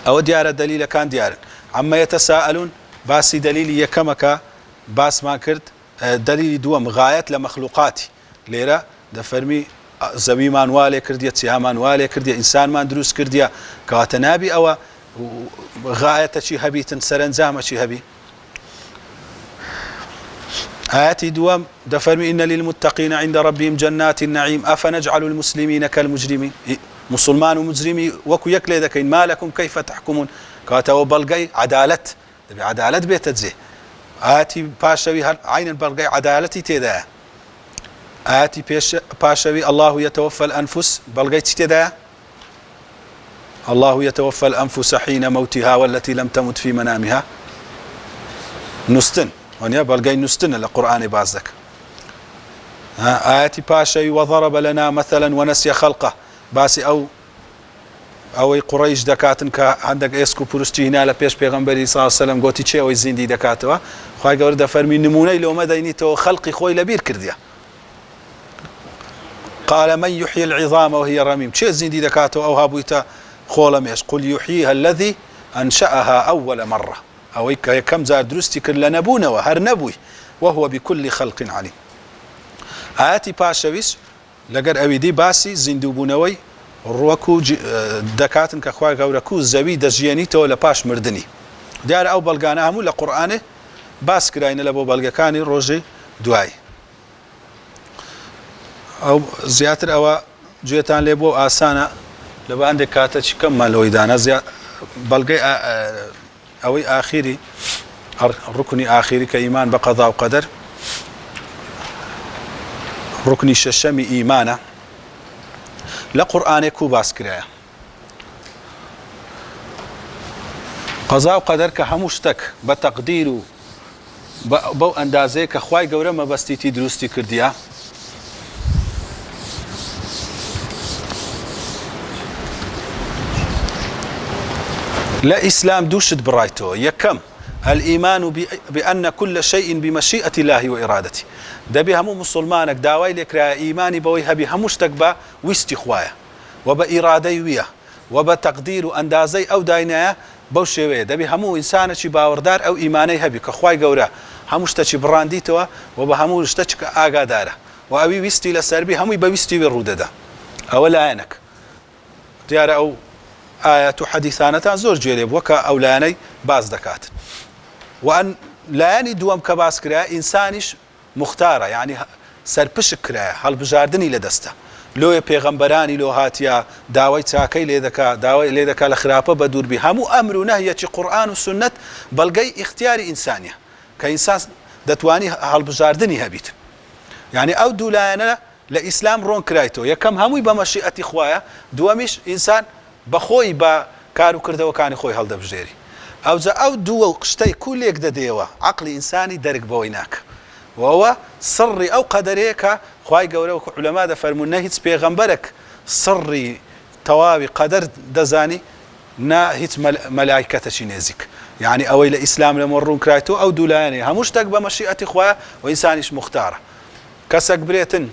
ئەوە دیارە دەلیلەکان دیارن عەممە یەتەساءەلون باسی دەلیلی یەکەمەکە باسمان کرد دەلیلی دووەم غایەت لە مەخلوقاتی لێرە دەفەرمی زەویمان وا لێ کردیە چیامان وا لێ کردیە ئینسانمان دروست کردیە کەواتە نابی ئەوە غایەتەکی هەبیتن سەرنجامەکی هەبی آياتي دوام دفرمي إن للمتقين عند ربهم جنات النعيم أفنجعل المسلمين كالمجرمين مسلمان ومجرمي وكو يكلي ذكين ما لكم كيف تحكمون كاتوا بلغي عدالة دبي عدالة بيتزي آياتي باشوي عين البلغي عدالتي تيدا آياتي باشوي الله يتوفى الأنفس بلغي تيدا الله يتوفى الأنفس حين موتها والتي لم تمت في منامها نستن ونيا بلغي نستن للقرآن بازك آياتي باشوي وضرب لنا مثلا ونسي خلقه باسي ئەوەی قوڕیش دەکاتن کە هەندێک ئێسک و پروستی هینا لە پێش پێغەمبەری صلی الله علیه و سلم گوتی چێ ئەوەی زیندی دەکاتەوە خوای گەورە دەفەرمی نمونەی لەومە دەینیتەوە خەڵقی خۆی لەبیر کردیە قال من يحيي العظام وهي رميم چێ زیندی دەکاتەوە ئەو هابوویتە خۆڵەمێش قل يحييها الذي أنشأها أول مرة ئەوەی کە یەکەم جار دروستی کرد لە نەبوونەوە هەر نەبووی وهو بكل خلق عليم ئاەتی پاشەویش لەگەر ئەویدی باسی زیندووبوونەوەی ڕوەکو دەکاتن کە خوای گەورە و زەوی دەژیێنیتەوە لە پاش مردنی دیارە ئەو بەڵگانە هەموو لە قورئانێ باس کراینە لە بۆ بەڵگەکانی ڕۆژی دوای ئەو زیاتر ئەوە گوێتان لێ بۆ ئاسانە لە بەندێک کاتە چ کەممان لەوەی دانا بەڵگەی ئەوەی ئاخیری ڕوکنی ئاخیری کە ئیمان بە قەضا و قەدەر ڕوکنی شەشەمی ئیمانە لە قورئانێک و باس کرایە قەزا و قەدەر کە هەموو شتێک بە تەقدیر و بەو ئەندازەیە کە خوای گەورە مەبەستیتی دروستی کردیە لە ئیسلام دوو شت بڕایتەوە یەکەم الإيمان بأن كل شيء بمشيئة الله وإرادته دەبێ هەموو مسلمانێک داوای لێکرایە ئیمانی بەوەی هەبی هەموو شتێک بە ویستی خوایە و بە ئیرادەی ویە و بە تەقدیر و ئەندازەی ئەو داینایە بەو شێوەیە دەبێ هەموو ئینسانێکی باوەڕدار ئەو ئیمانەی هەبی کە خوای گەورە هەموو شتێکی بڕاندیتەوە و بە هەموو شتێک ئاگادارە و ئەوی ویستی لەسەربی هەمووی بە ویستی وێ ڕوودەدا ئەوە لایەنێک دیارە ئەو ئاەت و حەدیثانەتان زۆر گوێ لێ بووە کە ئەو لایەنەی باز دەکات وأن لایەنی دووەم کە باس کرایە ئینسانیش مختارە یعنی سەرپشک کرایە هەڵبژاردننی لە دەستە لۆیە پێغەمبەرانی لۆ هاتیە داوای چاکەی لێ دەکا داوای لێ دەکا لە خراپە بە دووربی هەموو ئەمر و نەهیەکی قورئان و سنت بەڵگەی ئیختیاری ئینسانیە کە ئینسان دەتوانی هەڵبژاردننی هەبیت یعنی ئەو دوو لایەنە لە ئیسلام ڕۆن کرایتەوە یەکەم هەمووی بە مەشیئەتی خوایە دووەمیش ئینسان بەخۆی بە کار و کردەوەکانی خۆی هەڵدەبژێری ئەوجا ئەو دووە شتەی کولێک دەدێەوە عەقڵی ئینسانی دەرک بەوەی ناکە وەوە سڕی ئەو قەدەرەیە کە خوای گەورە وەکو عولەما دەفەرمون نە هیچ پێغەمبەرێک سڕی تەواوی قەدەر دەزانی نا هیچ مەلایکەتەشی نێزیک یعنی ئەوەی لە ئیسلام لەمە ڕوون کرایەوە ئەو دوو لایەنێ هەموو شتێک بە مەشیئەتی خوایە و ئینسانیش مختارە کەسێک برێتن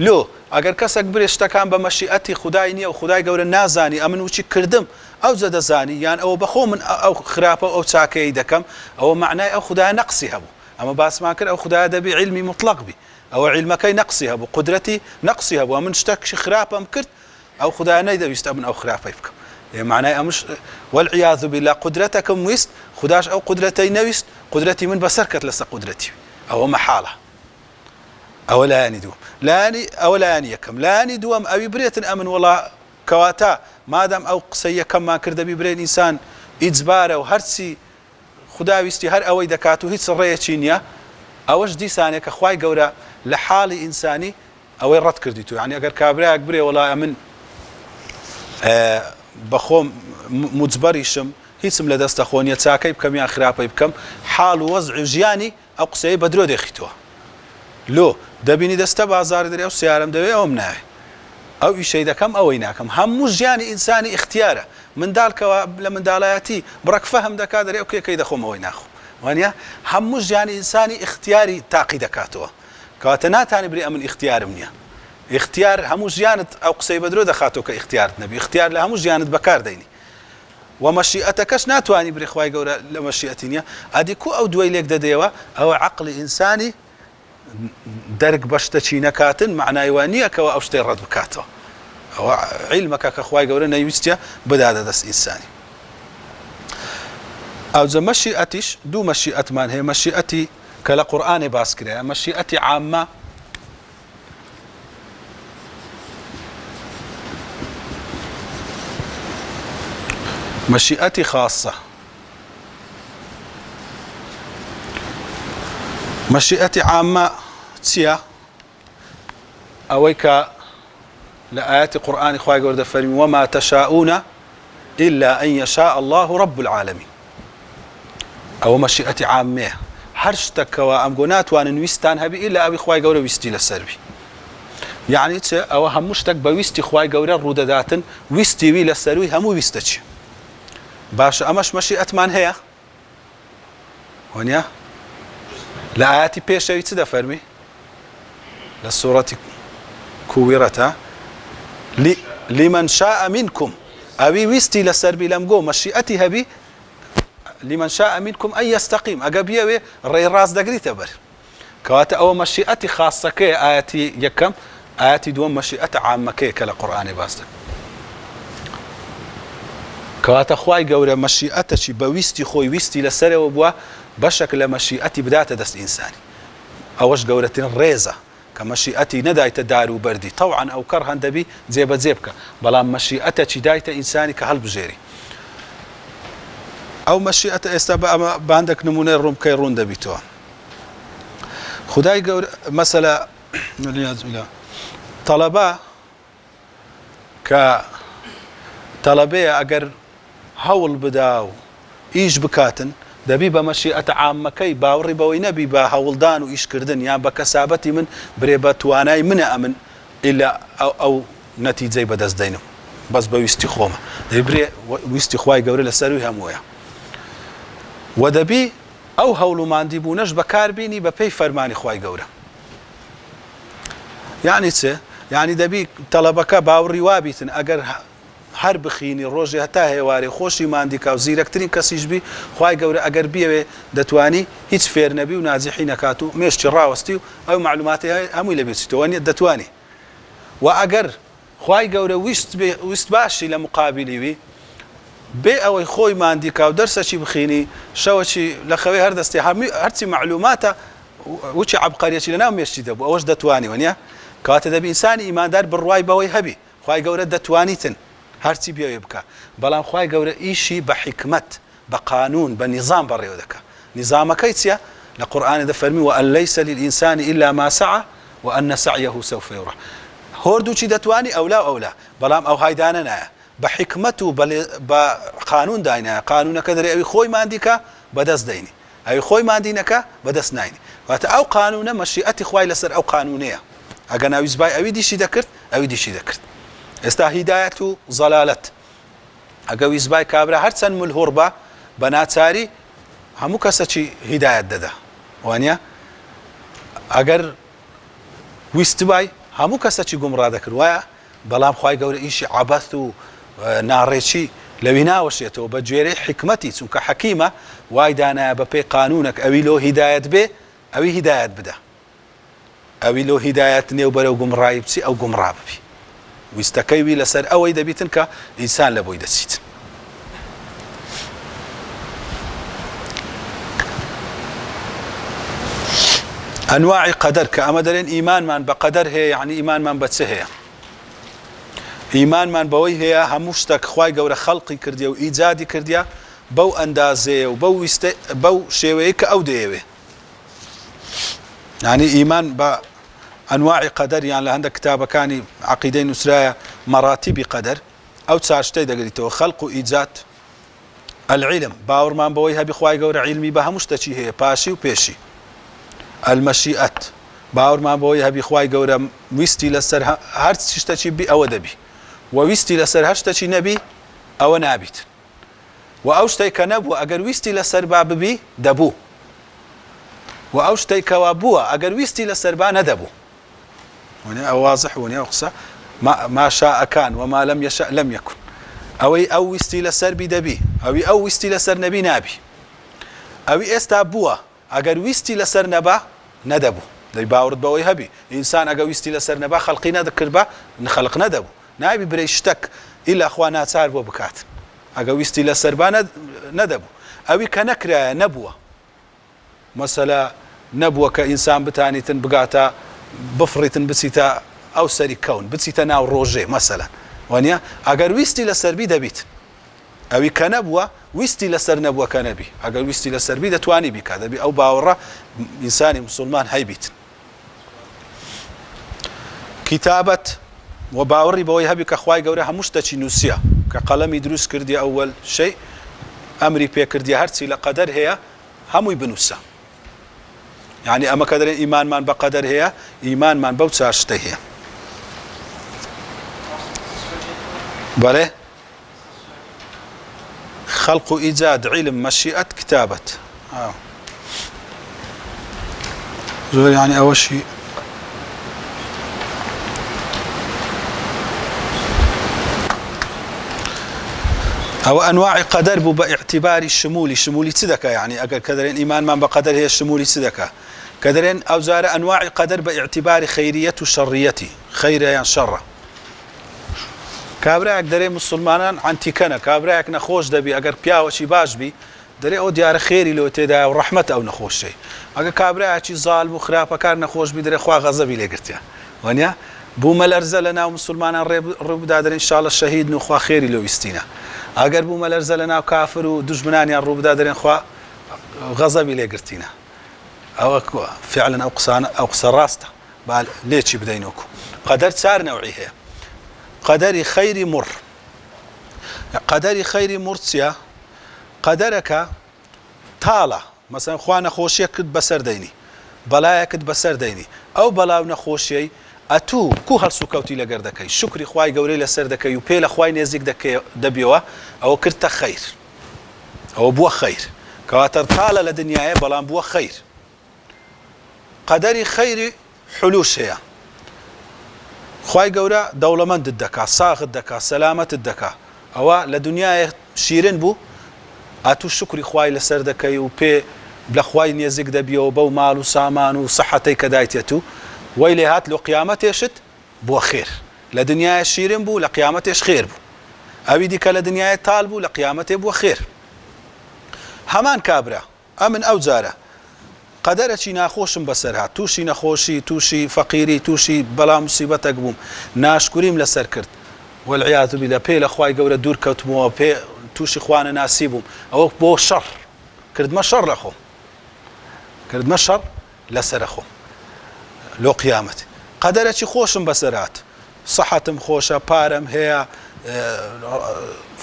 لۆ ئەگەر کەسێک برێ شتەکان بە مەشیئەتی خودای نییە و خودای گەورە نازانی ئەمن وچی کردم ئەو زەدەزانی یان ئەوە بەخۆ من ئەو خراپە ئەو چاکەی دەکەم ئەوە معنای ئەو خودای نەقسی هەبوو ئەمە باسمان کرد ئەو خودایە دەبی علمی مطلق بی ئەوە علمەکەی نەقسی هەبوو قدرەتی نەقسی هەبوو من شتێکی خراپەم کرد ئەو خودای نەیدەویستە من ئەو خراپەی بکەم معنای ئەمش والعیاذ بالله قدرەتەکەم ویست خوداش ئەو قدرەتەی نەویست قدرەتی من بەسەر کەت لەسەر قدرەتی ئەوە مەحاڵە ئەوە لایەنی دووەم ئەوە لایەنی یەکەم لایەنی دووەم ئەوی برێتن ئەمن وەڵا کەواتە مادام ئەو قسەی یەکەممان کردەبی برێن ئینسان ئیجبارە و هەرچی خوداویستی هەر ئەوەی دەکات و هیچ ڕێیەکی نییە ئەوەش دیسانێک کە خوای گەورە لە حاڵی ئینسانی ئەوەی ڕەت کردیتو یعنی ئەگەر کابراایەک برێ وەڵای من بەخۆم موجبەریشم هیچم لە دەستە خۆنیە چاکەی بکەم یان خراپەی بکەم حاڵ و وەزع ژیانی ئەو قسەی بە درۆ دێخیتەوە لۆ دەبینی دەستە بازار دەرێ و سیارم دەوێ ئەوم ناوێ ئەو ئیشەی دەکەم ئەوەی ناکەم هەموو ژیانی ئینسانی اختیارە منداڵکەوە لە منداڵایەتی بڕک فەهم دەکات دەرێ ئەو کێکەی دەخۆم ئەوەی ناخۆم وانە هەموو ژیانی ئینسانی اختیاری تاقی دەکاتەوە کەواتە ناتانی بری ئەمن اختیارم نییە اختیار هەموو ژیانت ئەو قسەی بە درۆ دەخاتەوە کە اختیارت نەبی اختیار لە هەموو ژیانت بەکاردەینی ومەشیئەتەکەش ناتوانانی بری خوای گەورە لە مەشیئەتی نییە ئەدی کو ئەو دوای لێک دەدەیەوە ئەوە عەقڵی ئینسانی دەرک بە شتەچی نەکاتن معنای وان نییە کەەوە ئەو شتەی ڕەت بکاتەوە ئەوە عیلمەکە کە خوای گەورە نەیویستە بدادە دەست ئینسانی ئەوجە مەشیئەتیش دوو مەشیئەتمان هەیە مەشیئەتی کە لە قورئانێ باس کرایە مەشیئەتی عامە مەشیئەتی خاصە مەشیئەتی عامە چییە ئەوەی کە لە ئاەتی قورئانی خوای گەورە دەفەرمی وما تشاءون إلا أن يشاء الله رب العالمين ئەوە مەشیئەتی عامەیە هەر شتێکەوە ئەمگۆ ناتوانن ویستان هەبی ئیلا ئەوی خوای گەورە ویستی لەسەروی یعنی چ ئەوە هەموو شتێک بە ویستی خوای گەورە ڕوودەداتن ویستی وی لەسەروی هەموو ویستە چی باشە ئەمەش مەشیئەتمان هەیە وانیا لە ئاەتی پێشەوی چ دەفەرمی لە سوورەتی کوویرەتە لمن شاء منكم ئەوی ویستی لەسەربی لەم گۆ مەشیئەتی هەبی لمن شاء منكم أن يستقيم ئەگە بیەوێ ڕێی ڕاست دەگریتە بەر کەواتە ئەوە مەشیئەتی خاصەکەی ئاەتی یەکەم ئاەتی دووەم مەشیئەتە عامەکەیە کە لە قورئانی باس دەکرێت کەواتە خوای گەورە مەشیئەتەی بە ویستی خۆی ویستی لەسەرەوە بووە بەشێک لە مەشیئەتی بداتە دەست ئینسانی ئەوەش گەورەترین ڕێزە کە مەشیئەتی نەدایتە دار و بەردی تەوعاً ئەو کەڕهەن دەبی جێبەجێ بکە بەڵام مەشیئەتەی دایتە ئینسانی کە هەڵبژێری ئەو مەشیئەتە ئێستا بە ئەمە باندێک نمونەی ڕوومکەی ڕوون دەبیتەوە خودای گەورە مەسەلە تەڵەبە کە تەڵەبەیە ئەگەر هەوڵ بدا و ئیش بکاتن دەبی بە مەشیئەتە عامەکەی باوەڕی بەوەی نەبی بە هەوڵدان و ئیشکردن یان بە کەسابەتی من برێ بە توانای منە ئەمن ئیلا ئەو نەتیجەی بەدەستدەینم بەس بە ویستی خۆمە دەبرێ ویستی خوای گەورە لەسەروی هەموویە و دەبی ئەو هەوڵ و ماندی بوونەش بەکاربینی بە پێی فەرمانی خوای گەورە یعنی چێ یعنی دەبی تەڵەبەکە باوەڕی وابیتن ئەگەر هەر بخینی ڕۆژێ هەتا هێوارێ خۆشی ماندیکا و زیرەکترین کەسیش بی خوای گەورە ئەگەر بیەوێ دەتوانی هیچ فێر نەبی و ناجحی نەکات و مێشتی ڕاوەستی و ئەو معلوماتی هەمووی لەبێتیتەوە نیە دەتوانی و ئەگەر خوای گەورە ویست باشی لە مقابلیوی بێ ئەوەی خۆی ماندیکا و دەرسەچی بخینی شەوەچی لە خەوێ هەردەستی هەرچی معلوماتە وچی عەبقەریەتی لەناو مێشتی دەبوو ئەوەش دەتوانی وەنیە کەواتە دەبی ئینسانی ئیماندار بڕوای بەوەی هەبی خوای گەورە دەتوانیتن هەرچی بێوێ بکە بەڵام خوای گەورە ئیشی بە حکمت بە قانون بە نیظام بەڕێوە دەکە نیظامەکەی چییە لە قورئانی دەفەرمی وأن ليس للإنسان إلا ما سعى وأن سعيه سوف يرى هۆردووچی دەتوانی ئەولا ئەولا بەڵام ئەو هایدانە نایە بە حکمت و بە قانون داینایە قانونەکە دەرێ ئەوی خۆی ماندیکە بەدەست دەینی ئەوی خۆی ماندینەکە بەدەست ناینی واتە ئەو قانونە مەشیئەتی خوای لەسەر ئەو قانونەیە ئەگە ناویست بای ئەوی دیشی دەکرد ئەوی دیشی دەکرد ئێستا هیدایەت و زەلالەت ئەگە ویست بای کابرا هەرچەند ملهوڕ بە بە ناچاری هەموو کەسەکی هیدایەت دەدا وانە ئەگەر ویست بای هەموو کەسەکی گومڕا دەکرد وایە بەڵام خوای گەورە ئیشی عەبەث و ناڕێکی لەوی ناوەشێتەوە بە گوێرەی حکمەتی چونکە حەکیمە وای دانایە بە پێی قانونێک ئەوی لۆ هیدایەت بێ ئەوی هیدایەت بدە ئەوی لۆ هیدایەت نێو بەرەو گومڕایی بچی ئەو گومڕا ببی ویستەکەی وی لەسەر ئەوەی دەبیتن کە ئینسان لە بۆی دەچیت ئەنواعی قەدەر کە ئەمە دەرێن ئیمانمان بە قەدەر هەیە یعنی ئیمانمان بە چ هەیە ئیمانمان بەوەی هەیە هەموو شتێک خوای گەورە خەڵقی کردیە و ئیجادی کردیە بەو ئەندازەیە و بەو شێوەیە کە ئەو دەیەوێ یعنی ئیمان بە ئەنواعی قەدەر یان لە هەندێک کتابەکانی عەقیدەی نووسرایە مەراتیبی قەدەر ئەو چار شتەی دەگریتەوە خەڵق و ئیجاد العلم باوەڕمان بەوەی هەبی خوای گەورە عیلمی بە هەموو شتێکی هەیە پاشی و پێشی المەشیئەت باوەڕمان بەوەی هەبی خوای گەورە ویستی لەسەر هەر شتێکی بی ئەوە دەبی و ویستی لەسەر هەر شتێکی نەبی ئەوە نابیت و ئەو شتێک کە نەبووە ئەگەر ویستی لەسەر با ببی دەبوو و ئەو شتێک کەوا بووە ئەگەر ویستی لەسەر با نەدەبوو ئەو واضح ونیە ئەو قسە ما شاء كان وما لم يشاء لم يكن ئەوەی ئەو ویستی لەسەر بی دەبی ئەوی ئەو ویستی لەسەر نەبی نابی ئەوی ئێستا بووە ئەگەر ویستی لەسەر نەبا نەدەبوو دەی باوەڕت بەوەی هەبی ئینسان ئەگە ویستی لەسەر نەبا خەڵقی نەدەکرد بە خەڵق نەدەبوو نابی برەی شتێک ئیلا خوا ناچار بۆ بکات ئەگە ویستی لەسەر با نەدەبوو ئەوی کە نەکرایە نەبووە مەسەلا نەبووە کە ئینسان بتانیتن بگاتە بفڕیتن بچیتە ئەو سەری کەون بچیتە ناو ڕۆژێ مەسەلەن وانە ئەگەر ویستی لەسەربی دەبیت ئەوی کە نەبووە ویستی لەسەر نەبووە کە نەبی ئەگەر ویستی لەسەربی دەتوانی بیکا دەبی ئەو باوەڕە ئینسانی مسلمان هەیبیت کتابەت و باوەڕی بەوەی هەبی کە خوای گەورە هەموو شتێکی نووسیە کە قەڵەمی دروست کردی ئەوەل شەی ئەمری پێکردی هەرچی لە قەدەر هەیە هەمووی بنووسە یعنی ئەمە کە دەرێن ئیمانمان بە قەدەر هەیە ئیمانمان بەو چار شتە هەیە بەڵێ خەڵق و ئیجاد عیلم مەشیئەت کتابەت زۆر یعنی ئەوەشی ئەو ئەنواعی قەدەر بوو بە ئیعتیباری شمولی چ دەکا یعنی ئەگەر کە دەرێن ئیمانمان بە قەدەر هەیە شمولی چ دەکا کە دەرێن ئەو جارە ئەنواعی قەدەر بە ئیعتیباری خەیریەت و شەڕیەتی خەیرە یان شەڕە کابراایەک دەرێ مسلمانان ئەنتیکەنە کابراایەک نەخۆش دەبی ئەگەر پیاوەکی باش بی دەرێ ئەو دیارە خێری لەوە تێدایە و ڕەحمەت ئەو نەخۆشەی ئەگەر کابراایەکی زاڵم و خراپەکار نەخۆش بی دەرێ خوا غەزەبی لێگرتیە وانە بوومە لەرزە لە ناو مسلمانان ڕووبدا دەرێن ئینشاڵڵە شەهید و خوا خێری لەو ویستینە ئەگەر بوومە لەرزە لە ناو کافر و دوژمنانیان ڕووبدا دەرێن خوا غەزەبی لێگرتینە ئەوە فعلا ئەو قسە ڕاستە با لێکی بدەینۆکو قەدەر چار نەوعی هەیە قەدەری خەیری مڕ قەدەری خەیری مڕ چییە قەدەرەکە تاڵە مەسەن خوا نەخۆشیە کرد بەسەر دەینی بەلایەکت بەسەر دەینی ئەو بەلاو نەخۆشیەی ئەتوو کو هەڵسو کەوتی لەگەر دەکەی شکری خوای گەورەی لەسەر دەکەی و پێ لە خوای نێزیک دەبیەوە ئەوە کردتە خەیر ئەوە بووە خەیر کەواتە تاڵە لە دنیاە بەڵام بووە خەیر قەدەری خەیری حلوش هەیە خوای گەورە دەوڵەمەندت دەکا ساغت دەکا سەلامەتت دەکا ئەوە لە دنیاە شیرن بوو ئەتوو شکری خوای لەسەر دەکەی و پێ لە خوای نێزیک دەبیەوە بەو ماڵ و سامان و سەحەتەی کە دایتێت و وەی لێ هات لە قیامەتێشت بۆ خێر لە دنیاە شیرن بوو لە قیامەتێش خێر بوو ئەوی دیکە لە دنیاە تاڵ بوو لە قیامەتێ بووە خێر هەمان کابرا ئەمن ئەو جارە قەدەرەکی ناخۆشم بەسەر هات تووشی نەخۆشی تووشی فەقیری تووشی بەڵام موسیبەتێک بووم ناشکوریم لەسەر کرد والعیاذ بالله پێ لە خوای گەورە دوور کەوتمەوە پێ تووشی خوانە ناسی بووم ئەوە بۆ شەڕ کردمە شەڕ لە خۆم کردمە شەڕ لەسەرە خۆم لۆ قیامەت قەدەرەکی خۆشم بەسەر هات سەحەتم خۆشە پارەم هەیە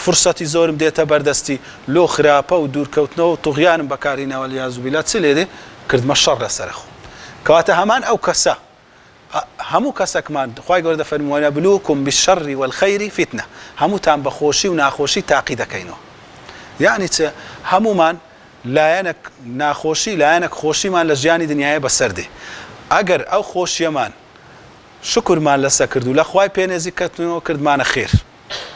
فرسەتی زۆرم دێتە بەردەستی لۆ خراپە و دوورکەوتنەوە و توغیانم بەکارینەوە والعیاذ بالله چ لێ دێ کردمە شەڕ لەسەرە خۆم کەواتە هەمان ئەو کەسە هەموو کەسێکمان خوای گەورە دەفەرمێ وەنەبلووکم بالشەڕ والخەیری فتنە هەمووتان بە خۆشی و ناخۆشی تاقی دەکەینەوە یعنی چ هەمومان لایەنێک ناخۆشی لایەنێک خۆشیمان لە ژیانی دنیاە بەسەر دێ ئەگەر ئەو خۆشیەمان شکرمان لەسەر کرد و لە خوای پێنێزیکردنەوە کردمانە خێر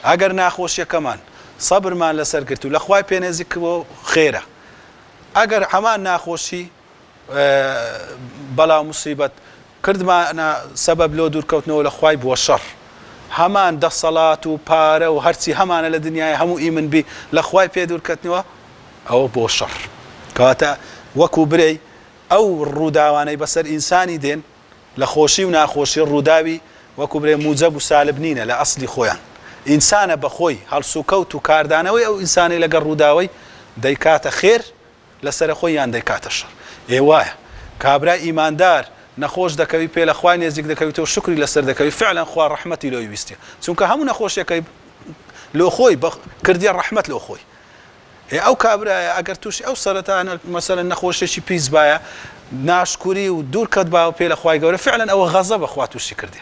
ئەگەر ناخۆشیەکەمان سەبرمان لەسەر کرد و لە خوای پێنێزیکردنەوە خێرە ئەگەر هەمان ناخۆشی بەڵاو موسیبەت کردمانە سەبەب لۆ دوورکەوتنەوە لە خوای بووە شەڕ هەمان دەسەڵات و پارە و هەرچی هەمانە لە دنیاە هەموو ئیمن بی لە خوای پێ دوورکەوتنەوە ئەوە بۆ شەڕ کەواتە وەکو برەی ئەو ڕووداوانەی بەسەر ئینسانی دێن لە خۆشی و ناخۆشی ڕووداوی وەکو برێ موجەب و سالب نینە لە ئەسلی خۆیان ئینسانە بەخۆی هەڵسوکەوت و کاردانەوەی ئەو ئینسانی لەگەڵ ڕووداوی دەیکاتە خێر لەسەر خۆی یان دەیکاتە شەڕ ئێ وایە کابرای ئیماندار نەخۆش دەکەوی پێ لە خوای نێزیک دەکەویتەوە شکری لەسەر دەکەوی فعلا خوا ڕەحمەتی لۆی ویستێ چونکە هەموو نەخۆشیەکەی لۆ خۆی کردیە ڕەحمەت لۆ خۆی ئەو کابرایە ئەگەر تووشی ئەو سەرەتانە مەسەلەن نەخۆشێکی پیس باە ناشکوری و دوور کەت باوە پێ لە خوای گەورە فعلا ئەوە غەزە بەخوا تووشی کردی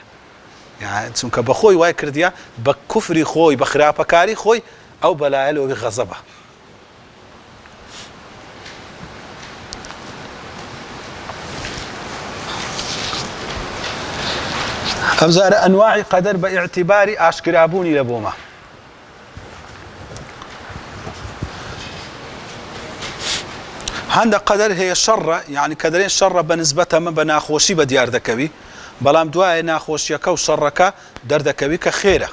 چونکە بە خۆی وای کردیە بە کوفری خۆی بە خراپەکاری خۆی ئەو بەلایە لەوەی غەزە بە ئەمزارە ئەنواعی قەدەر بە ئیعتیباری ئاشکرابوونی لە بۆمە هەندێک قەدەر هەیە شەڕە یعنی کە دەڵێن شەڕە بە نسبەت ئەمە بە ناخۆشی بە دیار دەکەوی بەڵام دوایە ناخۆشیەکە و شەڕەکە دەردەکەوی کە خێرە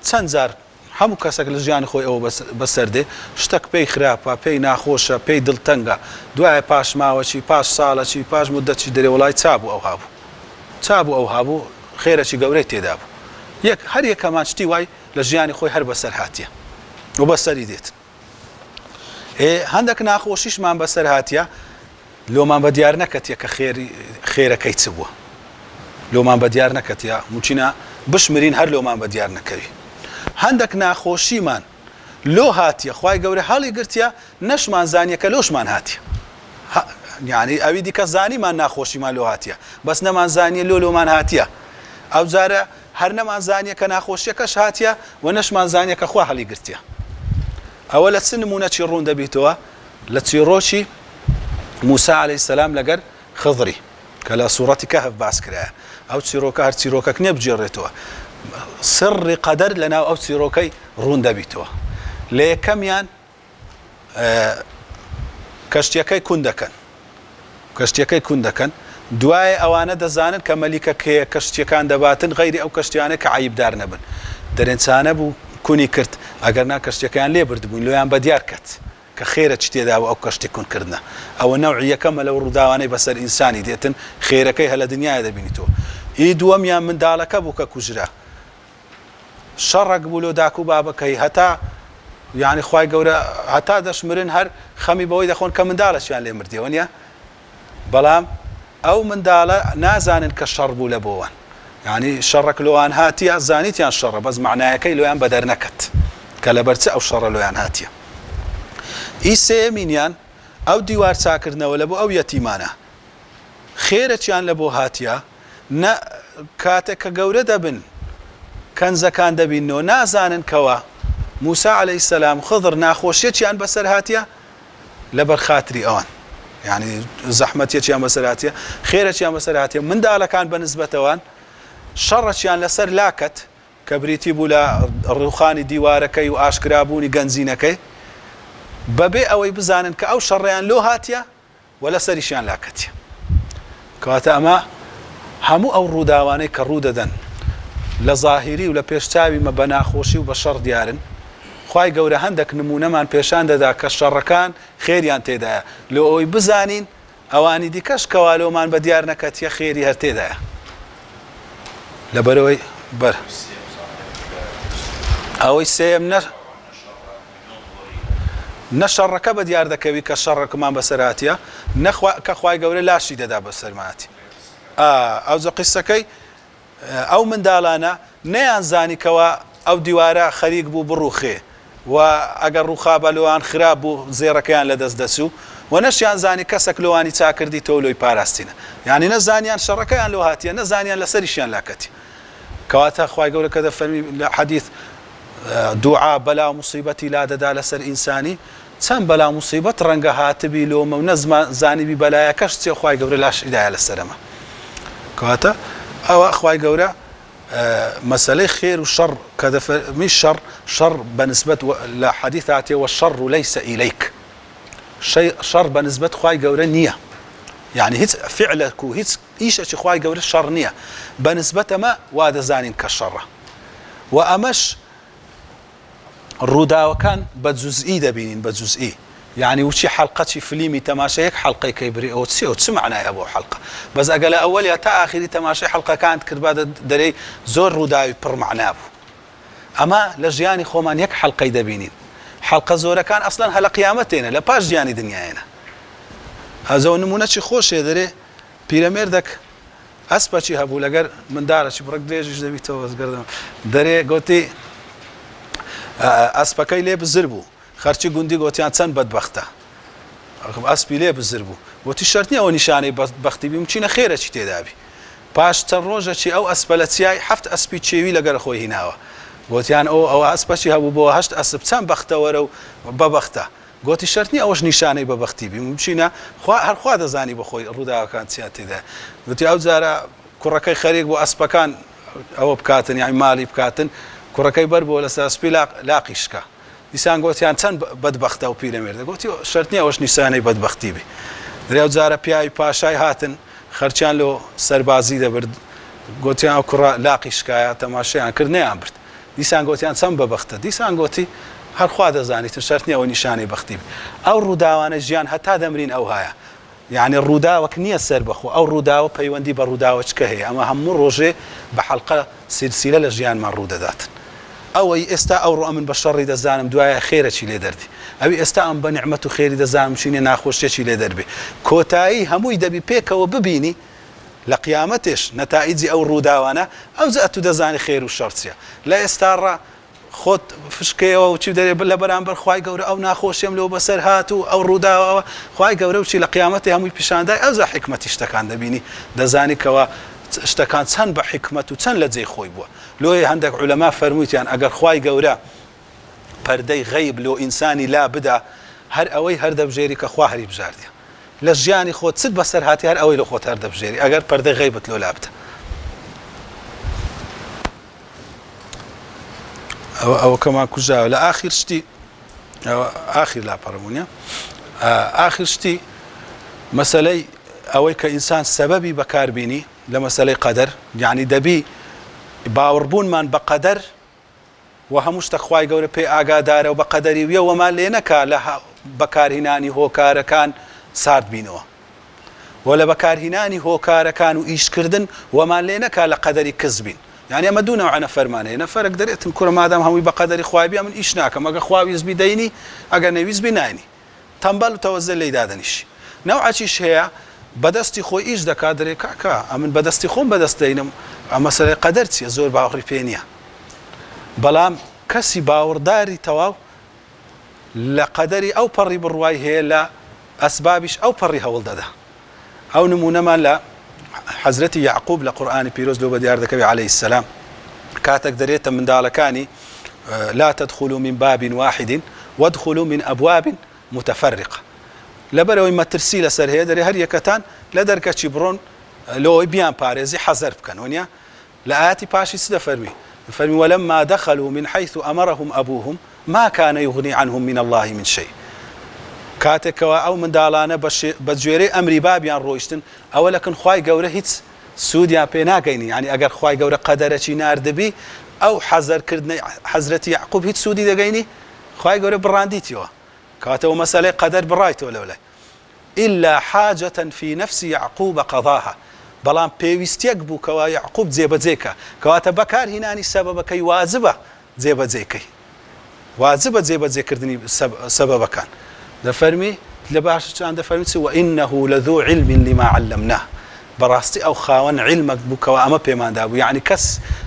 چەند جار هەموو کەسێک لە ژیانی خۆی ئەوە بەسەردێ شتێک پێی خراپە پێی ناخۆشە پێی دڵتەنگە دوایە پاش ماوەچی پاش ساڵەچی پاش مدەتی دەرێ وڵای چابوو ئەو هابوو چابوو ئەو هابوو خێرەی گەورەی تێدا بوو هەر یەکەمان شتی وای لە ژیانی خۆی هەر بەسەر هاتیە و بەسەری دێت هەندێک ناخۆشیشمان بەسەر هاتیە لۆمان بە دیار نەکەتیە کە خێرەکەی چ بووە لۆمان بە دیار نەکەتیە موچینە بشمرین هەر لۆمان بە دیار نەکەوی هەندێک ناخۆشیمان لۆ هاتیە خوای گەورە هەڵی گرتیە نەشمان زانیە کە لۆشمان هاتیە یعنی ئەوی دیکە زانیمان ناخۆشیمان لۆ هاتیە بەس نەمان زانیە لۆمان هاتیە ئەو جارە هەر نەمان زانیە کە ناخۆشیەکەش هاتیە و نەشمان زانیە کە خوا هەڵی گرتیە ئەوە لە چ نمونەی ڕوون دەبیتەوە لە چیرۆکی موسا عەلەیهی سەلام لەگەر خضری کە لە سوورەتی کەهف باس کرایە ئەو چیرۆکە هەر چیرۆکەک نییە بجێڕێتەوە سڕی قەدەر لەناو ئەو چیرۆکەی ڕوون دەبیتەوە لە یەکەمیان کەشتیەکەی کون دەکەن دوایە ئەوانە دەزانن کە مەلیکە کێ کەشتیەکان دەباتن غەیری ئەو کەشتیانە کە عیبدار نەبن دەرێنچانە بوو کونی کرد ئەگەر نا کەشتەکەیان لێ بردبووین لۆیان بە دیار کات کە خێرە چ تێدا ئەو کەشتی کونکردنە ئەوە نەوعی یەکەمە لەو ڕووداوانەی بەسەر ئینسانی دێتن خێرەکەی هەلە دنیاە دەبینیتەوە ئی دووەمیان منداڵەکە بوو کە کوژرا شەڕێک بوو لۆ داکو بابەکەی هەتا یعنی خوای گەورە هەتا دەشمرن هەر خەمی بەوەی دەخۆن کە منداڵەشیان لێ مردیەوە نیە بەڵام ئەو منداڵە نازانن کە شەڕ بوو لە بۆوان یعنی شەڕێک لۆیان هاتیە زانیتیان شەڕە بەس معنایەکەی لۆیان بەدەر نەکەت کە لەبەرچە ئەو شەڕە لۆیان هاتیە ئی سێمینیان ئەو دیوار چاکردنەوە لە بۆ ئەو یەتیمانە خێرەچیان لە بۆ هاتیە کاتێک کە گەورە دەبن کەنزەکان دەبینەوە نازانن کەوە موسا عەلەیهی سەلام خضر ناخۆشیەکیان بەسەر هاتیە لەبەر خاتری ئەوان یعنی زەحمەتیەکیان بەسەر هاتیە خێرەکیان بەسەر هاتیە منداڵەکان بە نسبەتەوەن شەڕەکیان لەسەر لاکەت کە بریتی بوو لە ڕووخانی دیوارەکەی و ئاشکرابوونی گەنجینەکەی بەبێ ئەوەی بزانن کە ئەو شەڕیان لۆ هاتیە و لەسەریشیان لاکەتیە کەواتە ئەمە هەموو ئەو ڕووداوانەی کە ڕوو دەدەن لە زاهیری و لە پێشچاوی مە بە ناخۆشی و بە شەڕ دیارن خوای گەورە هەندێک نمونەمان پێشان دەدا کە شەڕەکان خێریان تێدایە لۆ ئەوەی بزانین ئەوانی دیکەش کەوا لۆمان بە دیار نەکەتیە خێری هەر تێدایە لەبەرەوەی بەر ئەوەی سێم نە شەڕەکە بە دیار دەکەوی کە شەڕەکەمان بەسەر هاتیە کە خوای گەورە لاشی دەدا بەسەرماتی ئەو زە قیسەکەی ئەو منداڵانە نەیان زانیکەوە ئەو دیوارە خەریک بوو بڕوخێ و ئەگەر ڕووخا بەلۆوان خراپ بوو زێڕەکەیان لەدەست دەچوو و نەشیان زانی کەسێک لۆوانی چاکردی تۆ لۆی پاراستینە یعنی نەزانیان شەڕەکەیان لۆ هاتیە نەزانیان لەسەریشیان لاکەتی کەواتە خوای گەورە کە دەفەرمی لە حەدیث دوعا بەلا و موسیبەتی لا دەدا لەسەر ئینسانی چەند بەلا موسیبەت ڕەنگە هاتبی لۆمە و نەزانیبی بەلایەکەش چێ خوای گەورە لاش ئیدایە لەسەرەمە کەواتە ئەوە خوای گەورە مەسەلەی خێر و شەڕ کە دەفەرمی شەڕ بەنسبەت لە حەدیث هاتیەوە شەڕ لەیسە ئیلەیک شەڕ بەنسبەت خوای گەورە نییە یعنی هیچ فعلێک و هیچ ئیشێکی خوای گەورە شەڕ نییە بەنسبەت ئەمە وا دەزانین کە شەڕە و ئەمەش ڕووداوەکان بە جوزئی دەبینین بە جوزئی یعنی وچی حەڵقەی فلیمی تەماشایەک حەڵقەی کەیبری ئەو چ معنایە بۆ حەڵقە بەس ئەگە لە ئەوەلیا تا ئاخری تەماشای حەڵقەکان کردبا دەرەی زۆر ڕووداوی پڕمەعنا بوو ئەمە لە ژیانی خۆمان یەک حەڵقەی دەبینین حەڵقە زۆرەکان ئەسڵەن هەلە قیامەتێنە لە پاش ژیانی دنیاێنە هەزەوە نمونەی خۆشێ دەرێ پیرەمێردێک ئەسپەچی هەبوو لەگەر منداڵێکی بڕک درێژیش دەبیتەوە وەزگەردەوە دەرێ گوتی ئەسپەکەی لێ بزر بوو خەرچی گوندی گوتیان چەند بەدبەختە ئەسپی لێ بزر بوو گوتی شەرت نییە ئەوە نیشانەی بەختی بی بچینە خێرەی تێدابی پاش چەند ڕۆژەکی ئەو ئەسپە لە چیای هەفت ئەسپی چێوی لەگەر خۆی هیناوە گوتیان ئەوە ئەسپەچی هەبوو بۆ هەشت ئەسپ چەند بەختەوەرە و بەبەختە گوتی شەرت نییە ئەوەش نیشانەی بەبەختی بی بچینە هەرخوا دەزانی بە خۆی ڕووداوەکان چیان تێدا گوتی ئەو جارە کوڕەکەی خەریک بۆ ئەسپەکان ئەوە بکاتن یانی ماڵی بکاتن کوڕەکەی بەر بۆ لەسەر ئەسپی لاقیشکە دیسان گوتیان چەند بەدبەختە و پیرەمێردە گوتی شەرت نییە ئەوەش نیشانەی بەدبەختی بی درێ جارە پیاوی پاشای هاتن خەرچیان لۆ سەربازی دەبرد گوتیان ئەو کوڕە لاقیشکایە تەماشایان کرد نەیان برد دیسان گوتیان چەند بەبەختە دیسان گوتی هەرخوا دەزانیتن شەرت نییە ئەوە نیشانەی بەختی بی ئەو ڕووداوانە ژیان هەتا دەمرین ئەو هەیە یعنی ڕووداوەک نییە سەر بەخۆ ئەو ڕووداوە پەیوەندی بە ڕووداوەچکە هەیە ئەمە هەموو ڕۆژێ بە حەڵقە سیلسیلە لە ژیانمان ڕوودەداتن ئەوەی ئێستا ئەو ڕۆ من بە شەڕی دەزانم دوایە خێرەی لێ دەردی ئەوی ئێستا ئەم بە نیعمەت و خێری دەزانم چینێ ناخۆشیێکی لێ دەربێ کۆتایی هەمووی دەبی پێکەوە ببینی لە قیامەتێش نەتائیجی ئەو ڕووداوانە ئەو زە تو دەزانی خێر و شەڕچیە لە ئێستاڕە خۆت فشکەوە و چی دەرێ لە بەرامبەر خوای گەورە ئەو ناخۆشیم لەو بەسەر هات و ئەو ڕووداوەوە خوای گەورە و چی لە قیامەتی هەمووی پیشاندای ئەو زە حکمەتی شتەکان دەبینی دەزانی کەوە شتەکان چەند بە حکمت و چەند لە جێی خۆی بووە لۆی هەندێک عولەما فەرموویتیان ئەگەر خوای گەورە پەردەی غەیب لۆ ئینسانی لا بدا هەر ئەوەی هەردەبژێری کە خوا هەری بژاردیە لە ژیانی خۆت چت بەسەر هاتی هەر ئەوەی لە خۆت هەردەبژێری ئەگەر پەردەی غەیبت لۆ لا بدە ئەوە کەمان کوژاوە لە ئاخر شتی ئاخر لاپەڕبوونیە ئاخر شتی مەسەلەی ئەوەی کە ئینسان سەبەبی بەکاربینی لە مەسەلەی قەدەر یعنی دەبی باوەڕبوونمان بە قەدەر و هەموو شتە خوای گەورە پێی ئاگادارە و بە قەدەری ویە وەمان لێ نەکا لە بەکارهێنانی هۆکارەکان سارد بینەوە و لە بەکارهێنانی هۆکارەکان و ئیشکردن وەمان لێ نەکا لە قەدەری کەسبین یعنی ئەمە دوو نەوعە نەفەرمانەیە نەفەرێک دەرێتن کوڕە مادام هەمووی بە قەدەری خوای بیا من ئیش ناکەم ئەگە خوا ویست بی دەینی ئەگەر نەویست بی ناینی تەمبەڵ و تەوەزە لێی دادەنیشی نەوعەکیش هەیە بەدەستی خۆی ئیش دەکات دەرێ کاکە ئەمن بەدەستی خۆم بەدەست دەینم ئەم مەسەلەی قەدەر چییە زۆر باوەڕی پێ نییە بەڵام کەسی باوەڕداری تەواو لە قەدەری ئەو پەڕی بڕوای هەیە لە ئەسبابیش ئەو پەڕی هەوڵ دەدا ئەو نمونەمان لە حەزرەتی یعقوب لە قورئانی پیرۆز لۆ بە دیار دەکەوی عەلەیهی السەلام کاتێک دەرێتە منداڵەکانی لا تدخلوا من باب واحد وادخلوا من أبواب متفرقة لەبەرەوەی مەترسی لەسەر هەیە دەرێ هەر یەکەتان لە دەرکەچی بڕۆن لەوەی بیان پارێزی حەزەر بکەن وانە لە ئاەتی پاشی چ دەفەرمی فەرمی ولما دخلوا من حيث أمرهم أبوهم ما كان يغني عنهم من الله من شيء کاتێکەوە ئەو منداڵانە بە گوێرەی ئەمری بابیان ڕۆیشتن ئەوە لەکن خوای گەورە هیچ سوودیان پێ ناگەینی یعنی ئەگەر خوای گەورە قەدەرەکی ناردبی ئەو حەزەرکردنی حەزرەتی یعقوب هیچ سوودی دەگەینی خوای گەورە بڕاندیتیەوە کاتەوە مەسەلەی قەدەر بڕایتەوە لەولای إلا حاجة في نفس يعقوب قضاها بەڵام پێویستیەک بوو کەوا یعقوب جێبەجێکە کەواتە بەکارهێنانی سەبەبەکەی واجبە جێبەجێکەی واجبە جێبەجێکردنی سەبەبەکان دەفەرمی لە باشان دەفەرمی وإنه لذو علم لما علمناه بەڕاستی ئەو خاوەن علمەک بوو کەوا ئەمە پێماندا بوو یعنی کەس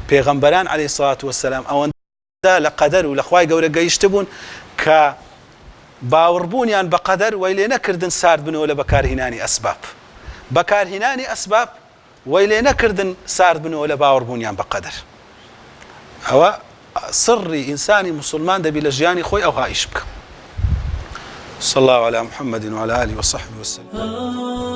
پێغەمبەران عەلەیهی سڵات وەسەلام ئەوەندا لە قەدەر و لە خوای گەورە گەیشتە بوون کە باوەڕبوونیان بە قەدەر وەی لێ نەکردن سارد بنەوە لە بەکارهێنانی ئەسباب بەکارهێنانی ئەسباب وەی لێ نەکردن سارد بنەوە لە باوەڕبوونیان بە قەدەر ئەوە سڕی ئینسانی موسڵمان دەبی لە ژیانی خۆی ئەو هایش بکە صلى الله على محمد وعلى آله وصحبه وسلم